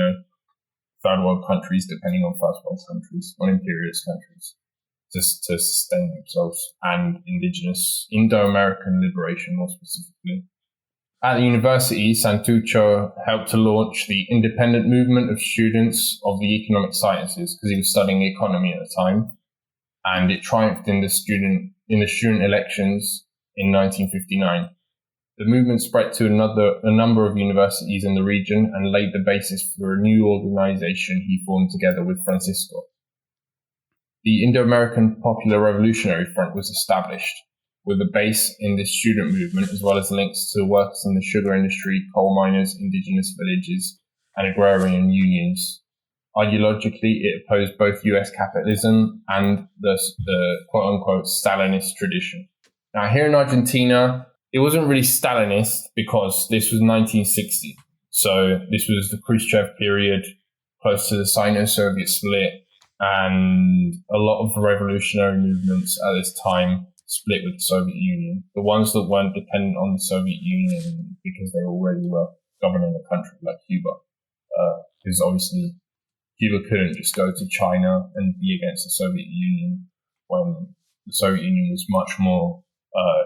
third world countries depending on first world countries, on imperialist countries, just to sustain themselves, and indigenous Indo-American liberation more specifically. At the university, Santuccio helped to launch the independent movement of students of the economic sciences, because he was studying economy at the time, and it triumphed in the student elections in 1959. The movement spread to a number of universities in the region and laid the basis for a new organization he formed together with Francisco. the Indo-American Popular Revolutionary Front was established, with a base in this student movement, as well as links to workers in the sugar industry, coal miners, indigenous villages, and agrarian unions. Ideologically, it opposed both US capitalism and the quote-unquote Stalinist tradition. Now, here in Argentina, it wasn't really Stalinist because this was 1960. So this was the Khrushchev period, close to the Sino-Soviet split, and a lot of revolutionary movements at this time split with the Soviet Union. The ones that weren't dependent on the Soviet Union because they already were governing a country like Cuba. Because obviously Cuba couldn't just go to China and be against the Soviet Union when the Soviet Union was much more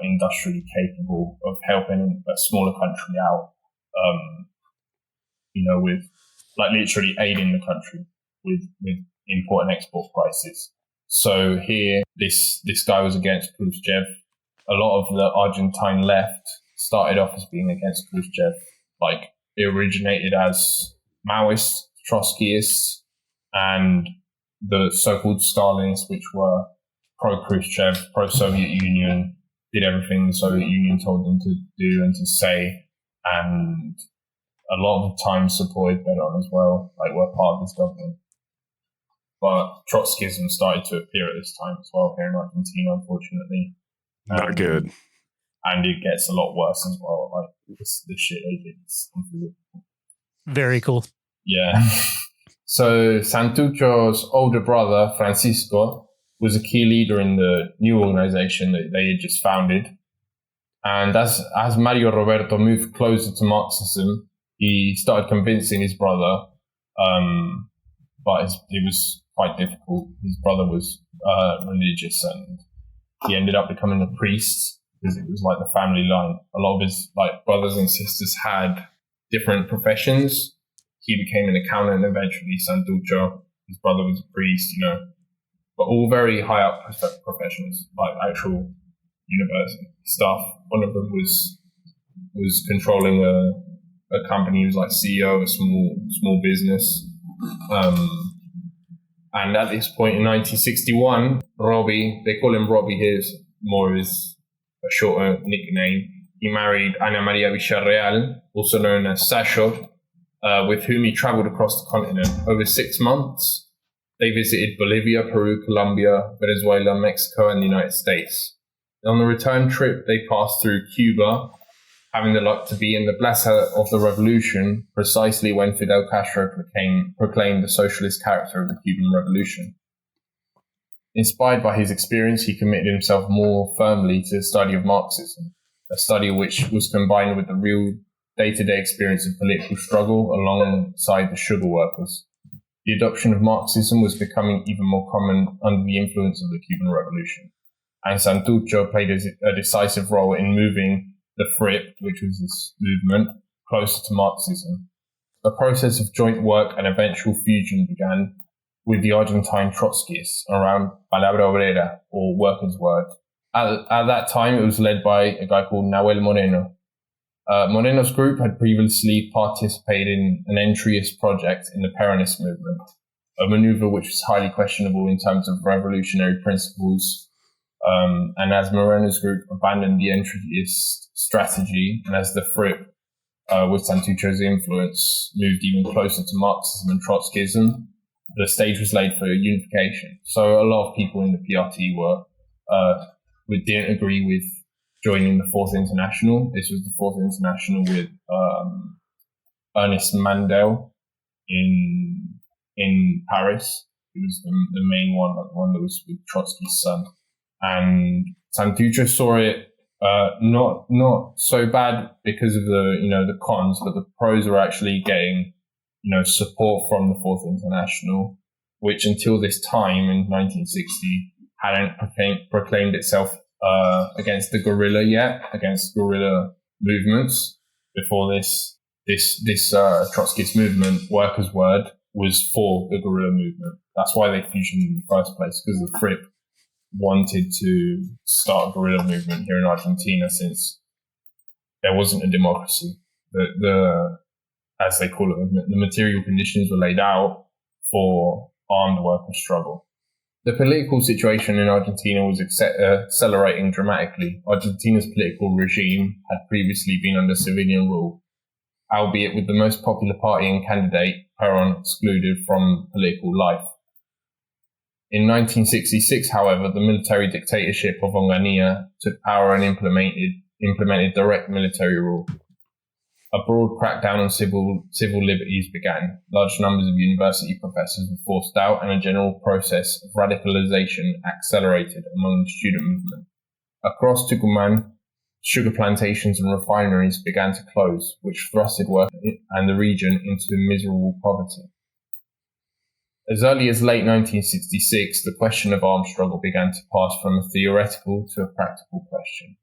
industrially capable of helping a smaller country out, with like literally aiding the country with import and export prices. So here, this guy was against Khrushchev. A lot of the Argentine left started off as being against Khrushchev. Like, it originated as Maoists, Trotskyists, and the so-called Stalinists, which were pro-Khrushchev, pro-Soviet Union, did everything the Soviet Union told them to do and to say, and a lot of the time supported Benon as well, like were part of his government. But Trotskyism started to appear at this time as well here in Argentina, unfortunately. Not good. And it gets a lot worse as well. Like, the shit they did is unbelievable. Very cool. Yeah. So Santucho's older brother, Francisco, was a key leader in the new organization that they had just founded. And as Mario Roberto moved closer to Marxism, he started convincing his brother, but it was quite difficult. His brother was religious, and he ended up becoming a priest because it was like the family line. A lot of his brothers and sisters had different professions. He became an accountant eventually, Santucho. His brother was a priest, but all very high up professions, like actual university stuff. One of them was controlling a company. He was like CEO of a small business. And at this point in 1961, Robbie, they call him Robbie here, more of a shorter nickname. He married Ana Maria Villarreal, also known as Sasho, with whom he traveled across the continent. Over 6 months, they visited Bolivia, Peru, Colombia, Venezuela, Mexico, and the United States. On the return trip, they passed through Cuba, having the luck to be in the Plaza of the Revolution, precisely when Fidel Castro proclaimed the socialist character of the Cuban Revolution. Inspired by his experience, he committed himself more firmly to the study of Marxism, a study which was combined with the real day-to-day experience of political struggle alongside the sugar workers. The adoption of Marxism was becoming even more common under the influence of the Cuban Revolution, and Santucho played a decisive role in moving the FRIP, which was this movement, closer to Marxism. The process of joint work and eventual fusion began with the Argentine Trotskyists around Palabra Obrera, or Workers' Word. At that time, it was led by a guy called Nahuel Moreno. Moreno's group had previously participated in an entryist project in the Peronist movement, a maneuver which was highly questionable in terms of revolutionary principles. And as Moreno's group abandoned the entryist strategy, and as the FRIP, with Santucho's influence, moved even closer to Marxism and Trotskyism, the stage was laid for unification. So a lot of people in the PRT didn't agree with joining the Fourth International. This was the Fourth International with Ernest Mandel in Paris. It was the main one, the one that was with Trotsky's son. And Santucho saw it not so bad because of the cons, but the pros were actually getting support from the Fourth International, which until this time in 1960 hadn't proclaimed itself against the guerrilla yet, against guerrilla movements. Before this Trotskyist movement, Workers' Word, was for the guerrilla movement. That's why they fusioned in the first place, because the FRIP wanted to start a guerrilla movement here in Argentina since there wasn't a democracy. The as they call it, the material conditions were laid out for armed worker struggle. The political situation in Argentina was accelerating dramatically. Argentina's political regime had previously been under civilian rule, albeit with the most popular party and candidate, Perón, excluded from political life. In 1966, however, the military dictatorship of Onganía took power and implemented direct military rule. A broad crackdown on civil liberties began. Large numbers of university professors were forced out, and a general process of radicalization accelerated among the student movement. Across Tucumán, sugar plantations and refineries began to close, which thrusted work and the region into miserable poverty. As early as late 1966, the question of armed struggle began to pass from a theoretical to a practical question.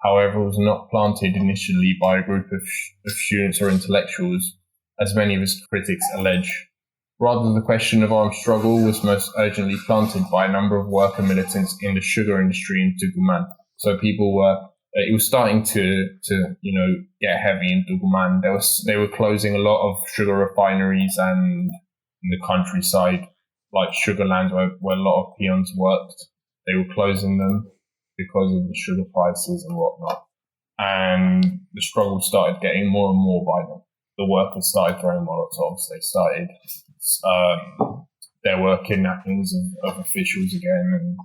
However, it was not planted initially by a group of students or intellectuals, as many of his critics allege. Rather, the question of armed struggle was most urgently planted by a number of worker militants in the sugar industry in Tucumán. So it was starting to get heavy in Tucumán. They were closing a lot of sugar refineries, and in the countryside, like sugar lands where a lot of peons worked, they were closing them because of the sugar prices and whatnot. And the struggle started getting more and more violent. The workers started throwing Molotovs. They started, there were kidnappings of officials again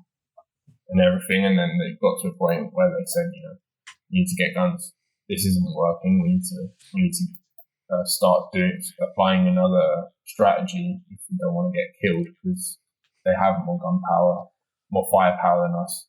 and everything. And then they got to a point where they said, you need to get guns. This isn't working. We need to start applying another strategy if we don't want to get killed, because they have more gunpower, more firepower than us.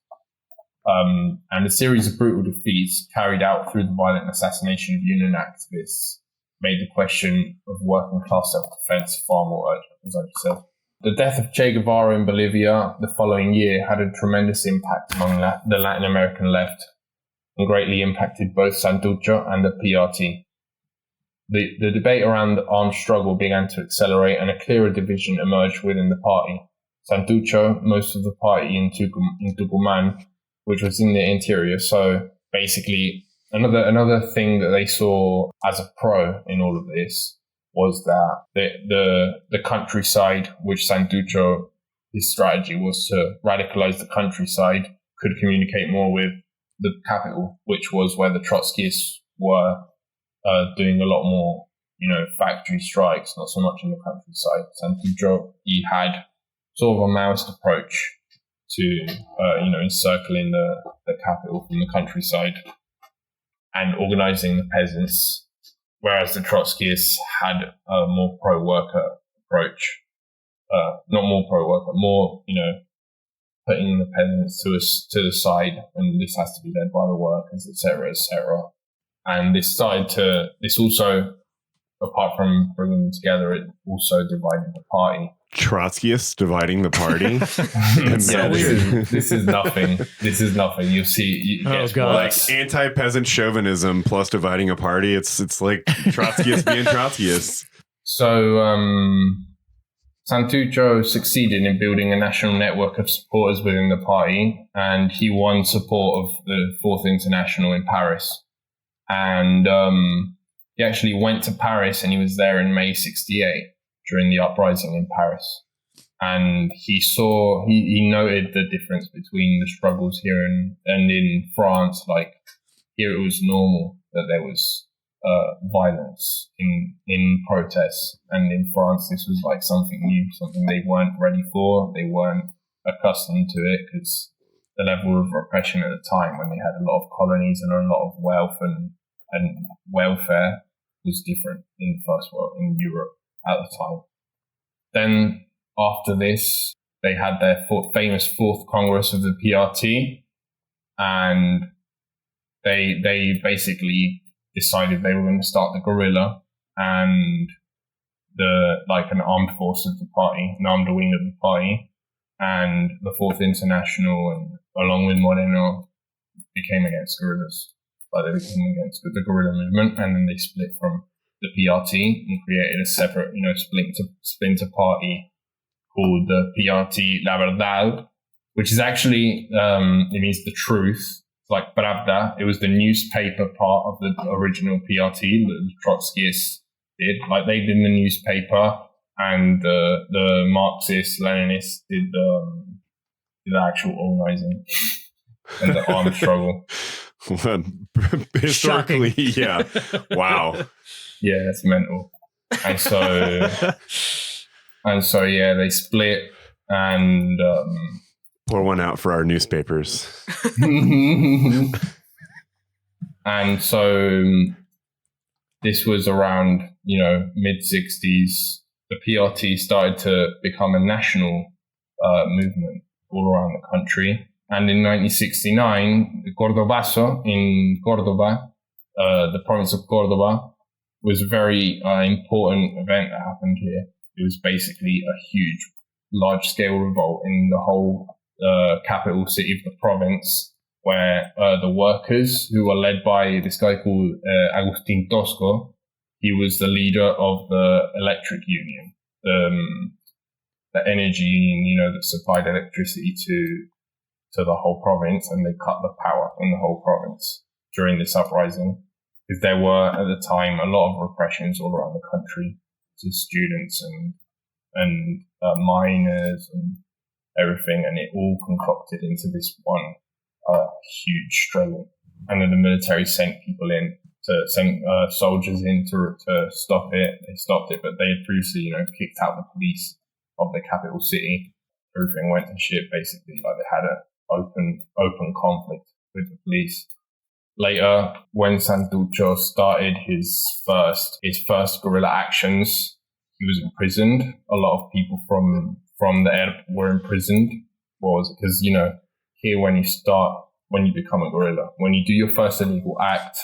And a series of brutal defeats carried out through the violent assassination of union activists made the question of working class self-defense far more urgent, as I just said. The death of Che Guevara in Bolivia the following year had a tremendous impact among the Latin American left and greatly impacted both Santucho and the PRT. The debate around the armed struggle began to accelerate, and a clearer division emerged within the party. Santucho, most of the party in Tucumán, which was in the interior. So basically, another thing that they saw as a pro in all of this was that the countryside, which Santucho, his strategy was to radicalize the countryside, could communicate more with the capital, which was where the Trotskyists were doing a lot more, factory strikes, not so much in the countryside. Santucho, he had sort of a Maoist approach to, encircling the capital from the countryside and organizing the peasants, whereas the Trotskyists had a more pro-worker approach. Not more pro-worker, more, putting the peasants to the side, and this has to be led by the workers, etc., etc. And this also, apart from bringing them together, it also divided the party. Trotskyists dividing the party. This is nothing. This is nothing. You'll see. Oh god! Like anti-peasant chauvinism plus dividing a party. It's like Trotskyists being Trotskyists. So Santucho succeeded in building a national network of supporters within the party, and he won support of the Fourth International in Paris. And he actually went to Paris, and he was there in May '68 during the uprising in Paris. And he noted the difference between the struggles here and in France. Like, here it was normal that there was violence in protests, and in France this was like something new, something they weren't ready for. They weren't accustomed to it, because the level of repression at the time, when they had a lot of colonies and a lot of wealth and welfare, was different in the First World, in Europe at the time. Then after this, they had their famous Fourth Congress of the PRT, and they basically decided they were going to start the guerrilla and an armed force of the party, an armed wing of the party, and the Fourth International, and along with Moreno, became against guerrillas. They became against the guerrilla movement, and then they split from the PRT and created a separate, splinter party called the PRT La Verdad, which is actually, it means the truth, like Pravda. It was the newspaper part of the original PRT that the Trotskyists did. Like, they did the newspaper, and the Marxists, Leninists did the actual organizing and the armed struggle. Historically, yeah. Wow. Yeah, it's mental. And so yeah, they split and pour one out for our newspapers. and so this was around, mid-60s. The PRT started to become a national movement all around the country. And in 1969, the Cordobazo in Cordoba, the province of Cordoba, was a very important event that happened here. It was basically a huge, large-scale revolt in the whole capital city of the province, where the workers, who were led by this guy called Agustin Tosco, he was the leader of the electric union, the energy union, that supplied electricity to the whole province, and they cut the power in the whole province during this uprising. Because there were, at the time, a lot of repressions all around the country to students and miners and everything, and it all concocted into this one huge struggle. And then the military sent people in send soldiers in to stop it. They stopped it, but they had previously, kicked out the police of the capital city. Everything went to shit, basically. Like, they had an open conflict with the police. Later, when Santucho started his first guerrilla actions, he was imprisoned. A lot of people from the ERP were imprisoned. Because, here when you become a guerrilla, when you do your first illegal act,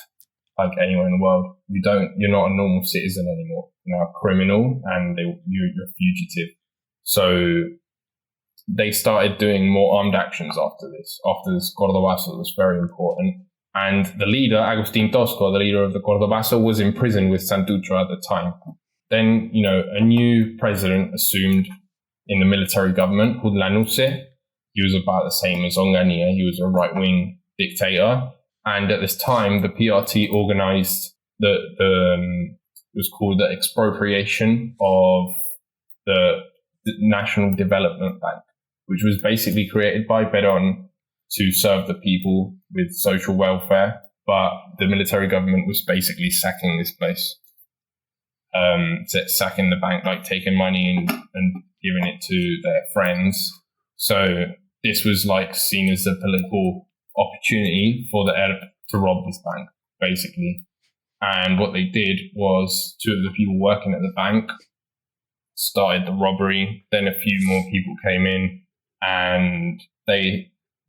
like anywhere in the world, you're not a normal citizen anymore. You're now a criminal, and you're a fugitive. So they started doing more armed actions after this. After this, Cordobazo was very important. And the leader, Agustin Tosco, the leader of the Cordobazo, was in prison with Santucho at the time. Then, a new president assumed in the military government, called Lanusse. He was about the same as Onganía. He was a right-wing dictator. And at this time, the PRT organized it was called the expropriation of the National Development Bank, which was basically created by Perón to serve the people with social welfare. But the military government was basically sacking this place, sacking the bank, like taking money and giving it to their friends. So this was like seen as a political opportunity for the ERP to rob this bank, basically. And what they did was, two of the people working at the bank started the robbery. Then a few more people came in, and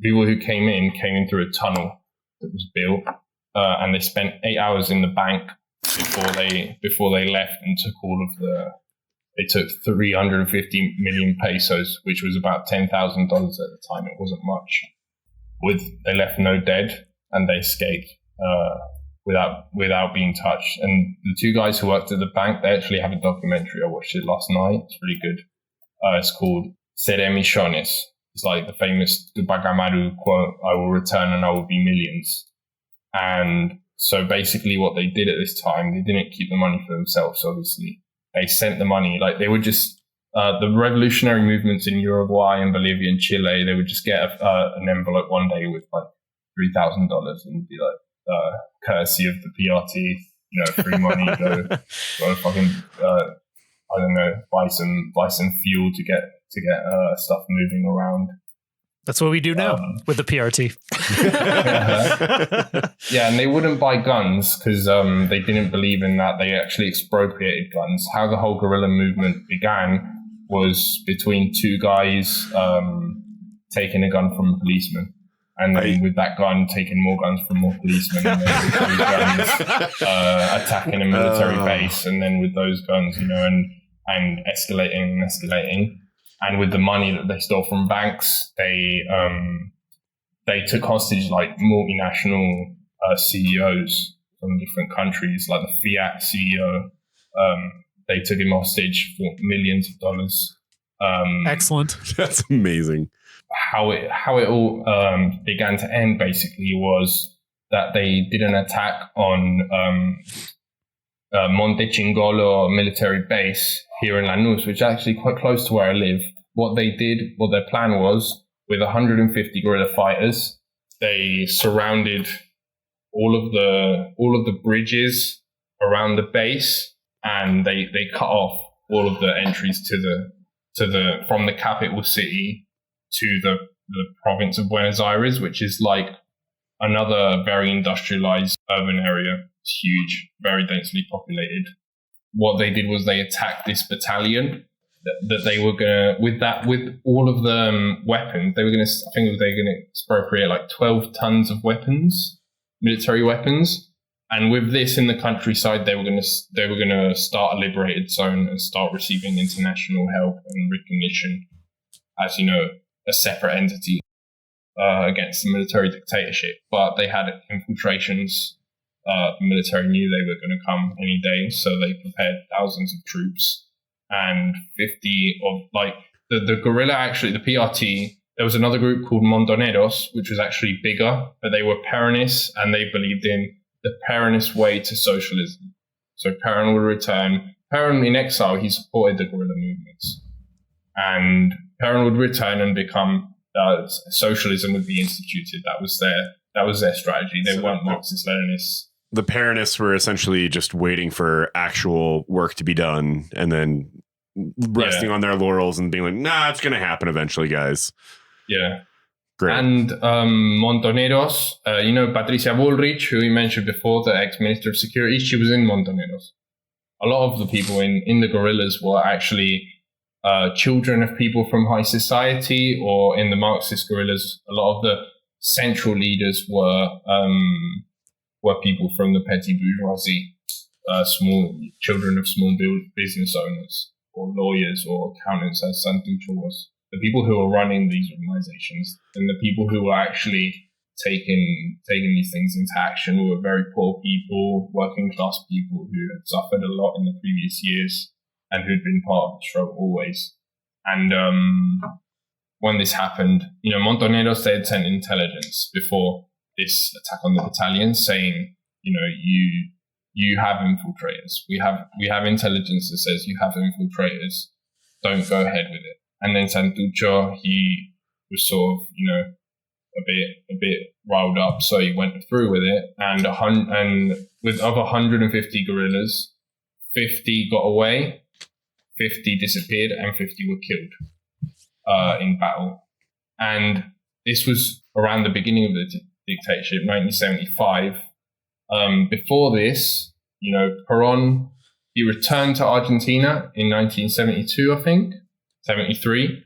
people who came in through a tunnel that was built, and they spent 8 hours in the bank before they left and took they took 350 million pesos, which was about $10,000 at the time. It wasn't much. They left no dead, and they escaped without being touched. And the two guys who worked at the bank, they actually have a documentary. I watched it last night. It's really good. It's called Seré Millones. It's like the famous Tupac Amaru quote, "I will return and I will be millions." And so basically what they did at this time, they didn't keep the money for themselves, obviously. They sent the money, like they would just, the revolutionary movements in Uruguay and Bolivia and Chile, they would just get an envelope one day with like $3,000 and be like, courtesy of the PRT, free money, go fucking, I don't know, buy some fuel to get stuff moving around. That's what we do now with the PRT. Yeah, and they wouldn't buy guns because they didn't believe in that. They actually expropriated guns. How the whole guerrilla movement began was between two guys taking a gun from a policeman. And then with that gun, taking more guns from more policemen. And then with those guns, attacking a military base. And then with those guns, and escalating. And with the money that they stole from banks, they took hostage like multinational CEOs from different countries, like the Fiat CEO. They took him hostage for millions of dollars. Excellent. That's amazing. How it all began to end basically was that they did an attack on Monte Chingolo military base here in Lanús, which is actually quite close to where I live. What their plan was with 150 guerrilla fighters. They surrounded all of the bridges around the base, and they cut off all of the entries from the capital city to the province of Buenos Aires, which is like another very industrialized urban area. It's huge, very densely populated. What they did was they attacked this battalion that they were gonna with all of the weapons. They were gonna expropriate like 12 tons of weapons, military weapons, and with this in the countryside, they were gonna start a liberated zone and start receiving international help and recognition as, you know, a separate entity against the military dictatorship. But they had infiltrations. The military knew they were going to come any day, so they prepared thousands of troops. And 50 of, like, the guerrilla, actually, the PRT, there was another group called Montoneros, which was actually bigger, but they were Peronists, and they believed in the Peronist way to socialism. So Peron would return. Peron, in exile, he supported the guerrilla movements. And Peron would return and become, socialism would be instituted. That was their strategy. They weren't Marxist-Leninists. The Peronists were essentially just waiting for actual work to be done and then resting on their laurels and being like, nah, it's going to happen eventually, guys. Yeah. Great. And Montoneros, you know, Patricia Bullrich, who we mentioned before, the ex-Minister of Security, she was in Montoneros. A lot of the people in the guerrillas were actually children of people from high society, or in the Marxist guerrillas, a lot of the central leaders were people from the petty bourgeoisie, small children of small business owners, or lawyers, or accountants, as Santucho was. The people who were running these organizations, and the people who were actually taking these things into action, were very poor people, working class people who had suffered a lot in the previous years and who'd been part of the struggle always. And when this happened, you know, Montoneros, they had sent intelligence before this attack on the battalion, saying, you know, you have infiltrators. We have intelligence that says you have infiltrators. Don't go ahead with it. And then Santucho, he was sort of, you know, a bit riled up, so he went through with it. And with of 150 guerrillas, 50 got away, 50 disappeared, and 50 were killed in battle. And this was around the beginning of the dictatorship, 1975. Before this, you know, Perón, he returned to Argentina in 1972, I think, 73,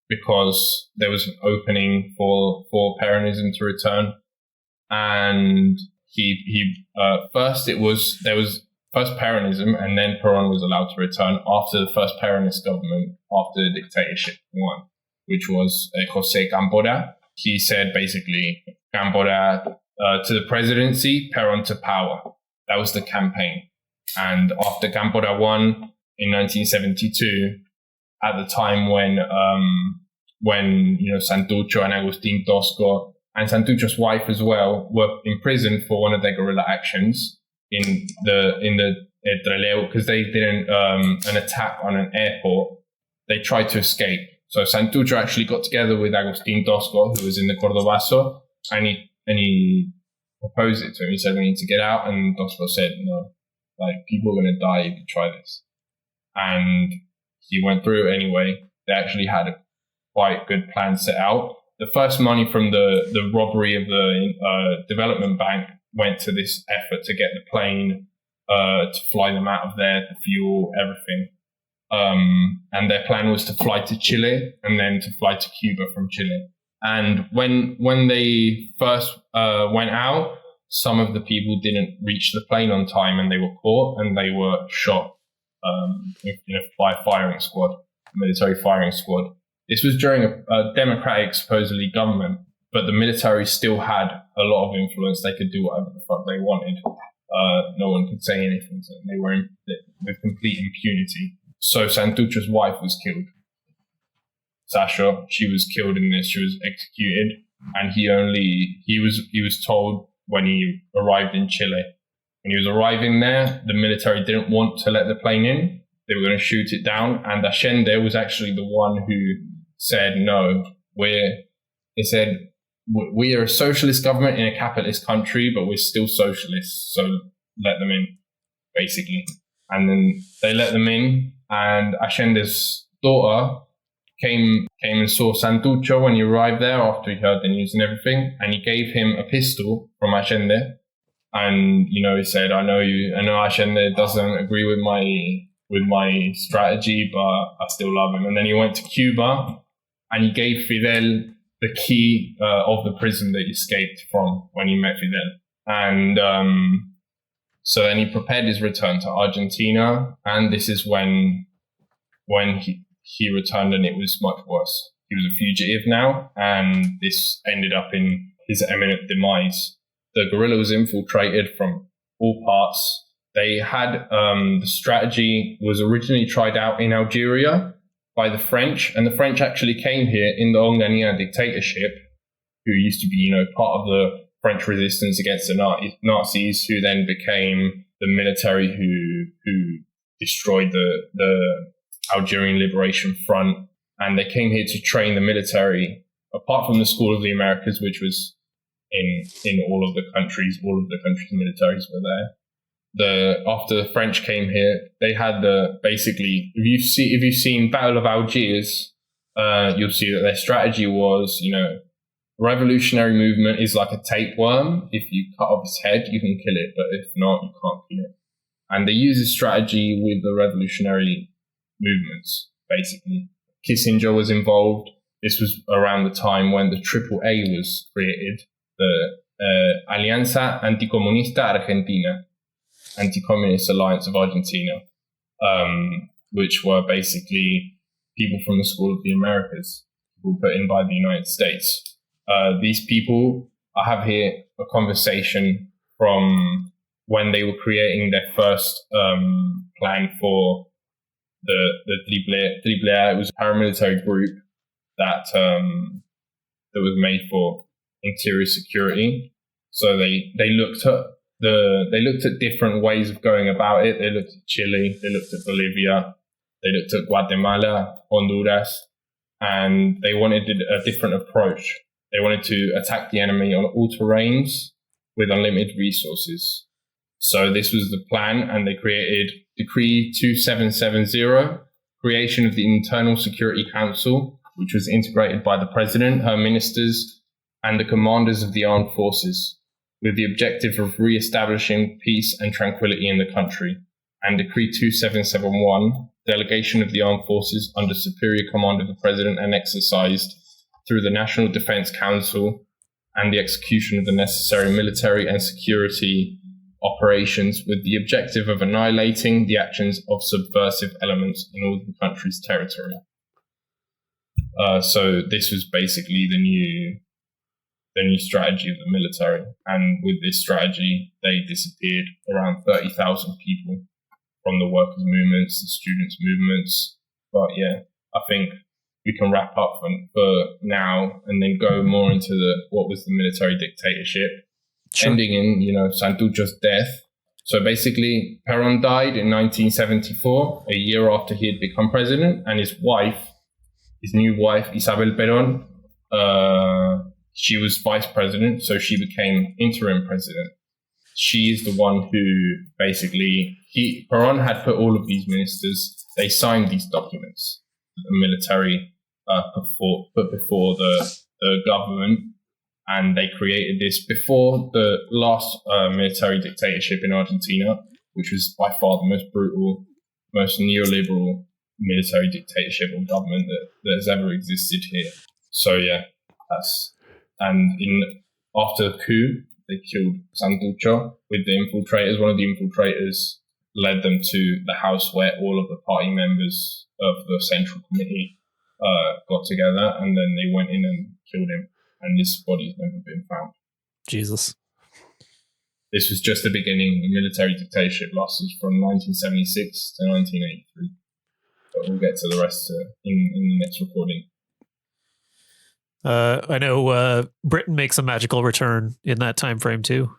because there was an opening for Peronism to return. And first Peronism, and then Perón was allowed to return after the first Peronist government, after the dictatorship won, which was José Cámpora. He said basically, Cámpora to the presidency, Perón to power. That was the campaign. And after Cámpora won in 1972, at the time when you know, Santucho and Agustín Tosco and Santucho's wife as well were imprisoned for one of their guerrilla actions in the Trelew, because they did an attack on an airport. They tried to escape. So Santucho actually got together with Agustín Tosco, who was in the Cordobazo, and he proposed it to him. He said, we need to get out. And Tosco said, no, like, people are going to die if you try this. And he went through anyway. They actually had a quite good plan set out. The first money from the robbery of the development bank went to this effort to get the plane, to fly them out of there, the fuel, everything. And their plan was to fly to Chile and then to fly to Cuba from Chile. And when they first went out, some of the people didn't reach the plane on time, and they were caught and they were shot by a firing squad, a military firing squad. This was during a democratic, supposedly, government, but the military still had a lot of influence. They could do whatever the fuck they wanted. No one could say anything to them. They were with complete impunity. So Santucho's wife was killed. Sasha, she was killed in this. She was executed, and he was told when he arrived in Chile. When he was arriving there, the military didn't want to let the plane in. They were going to shoot it down, and Allende was actually the one who said, no, we're He said, we are a socialist government in a capitalist country, but we're still socialists, so let them in, basically. And then they let them in, and Allende's daughter came and saw Santucho when he arrived there after he heard the news and everything, and he gave him a pistol from Allende. And, he said, I know Allende doesn't agree with my strategy, but I still love him. And then he went to Cuba, and he gave Fidel the key of the prison that he escaped from when he met Fidel. And so then he prepared his return to Argentina, and this is when he returned, and it was much worse. He was a fugitive now, and this ended up in his imminent demise. The guerrilla was infiltrated from all parts. They had the strategy was originally tried out in Algeria by the French, and the French actually came here in the Onganía dictatorship, who used to be, part of the French resistance against the Nazis, who then became the military who destroyed the Algerian Liberation Front. And they came here to train the military, apart from the School of the Americas, which was in all of the countries militaries were there. After the French came here, they had basically, if you've seen Battle of Algiers, you'll see that their strategy was, revolutionary movement is like a tapeworm. If you cut off its head, you can kill it, but if not, you can't kill it. And they use this strategy with the revolutionary movements, basically. Kissinger was involved. This was around the time when the AAA was created, the Alianza Anticomunista Argentina, Anti-Communist Alliance of Argentina, which were basically people from the School of the Americas, who were put in by the United States. These people, I have here a conversation from when they were creating their first plan for the Triple A. It was a paramilitary group that was made for interior security. So they looked at different ways of going about it. They looked at Chile, they looked at Bolivia, they looked at Guatemala, Honduras, and they wanted a different approach. They wanted to attack the enemy on all terrains with unlimited resources. So this was the plan, and they created Decree 2770, creation of the Internal Security Council, which was integrated by the President, her ministers, and the commanders of the armed forces, with the objective of re-establishing peace and tranquility in the country. And Decree 2771, delegation of the armed forces under superior command of the President and exercised through the National Defense Council, and the execution of the necessary military and security operations with the objective of annihilating the actions of subversive elements in all the country's territory. So this was basically the new strategy of the military. And with this strategy, they disappeared around 30,000 people from the workers' movements, the students' movements. But yeah, I think we can wrap up for now and then go more into what was the military dictatorship, ending in, Santucho's death. So basically, Perón died in 1974, a year after he had become president, and his new wife, Isabel Perón, she was vice president, so she became interim president. She is the one who basically, Perón had put all of these ministers, they signed these documents that the military put before the government, and they created this before the last military dictatorship in Argentina, which was by far the most brutal, most neoliberal military dictatorship or government that has ever existed here. So yeah, after the coup, they killed Santucho with the infiltrators. One of the infiltrators led them to the house where all of the party members of the Central Committee got together, and then they went in and killed him. And his body's never been found. Jesus. This was just the beginning. The military dictatorship lasted from 1976 to 1983. But we'll get to the rest in the next recording. I know Britain makes a magical return in that time frame too.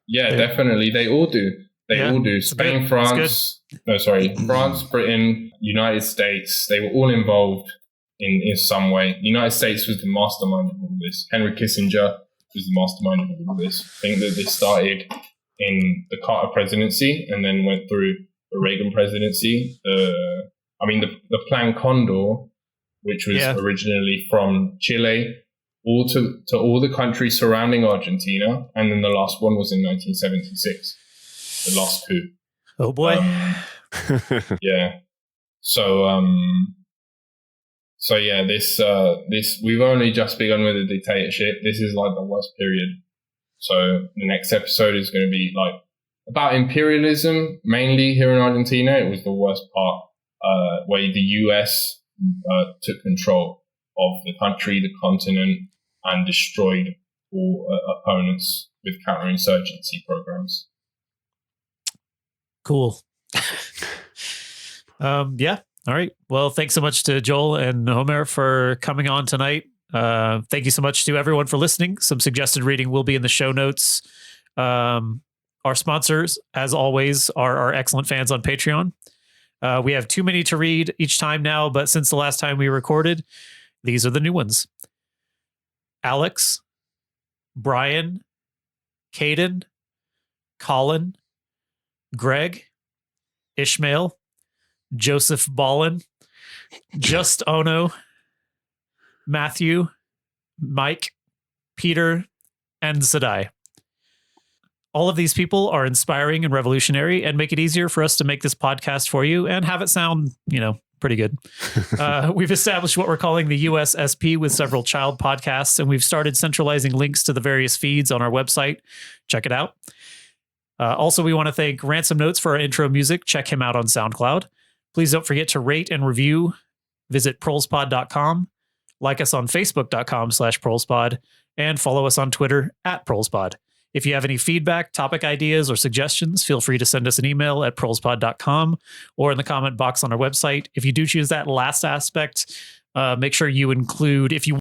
Yeah, definitely. They all do. They all do. Spain, France, France, Britain, United States, they were all involved in some way. The United States was the mastermind of all this. Henry Kissinger was the mastermind of all this. I think that this started in the Carter presidency and then went through the Reagan presidency. The Plan Condor, which was originally from Chile, all to all the countries surrounding Argentina, and then the last one was in 1976, the last coup. Oh boy. Yeah. So yeah, this we've only just begun with the dictatorship. This is like the worst period. So the next episode is going to be like about imperialism, mainly here in Argentina. It was the worst part, where the US took control of the country, the continent, and destroyed all opponents with counterinsurgency programs. Cool. Yeah. All right. Well, thanks so much to Joel and Homer for coming on tonight. Thank you so much to everyone for listening. Some suggested reading will be in the show notes. Our sponsors, as always, are our excellent fans on Patreon. We have too many to read each time now, but since the last time we recorded, these are the new ones. Alex, Brian, Caden, Colin, Greg, Ishmael, Joseph Ballin, Just Ono, Matthew, Mike, Peter, and Sadai. All of these people are inspiring and revolutionary and make it easier for us to make this podcast for you and have it sound, pretty good. We've established what we're calling the USSP with several child podcasts, and we've started centralizing links to the various feeds on our website. Check it out. Also, we want to thank Ransom Notes for our intro music. Check him out on SoundCloud. Please don't forget to rate and review. Visit prolespod.com. Like us on facebook.com/prolespod and follow us on Twitter @prolespod. If you have any feedback, topic ideas, or suggestions, feel free to send us an email at prolespod.com or in the comment box on our website. If you do choose that last aspect, make sure you include, if you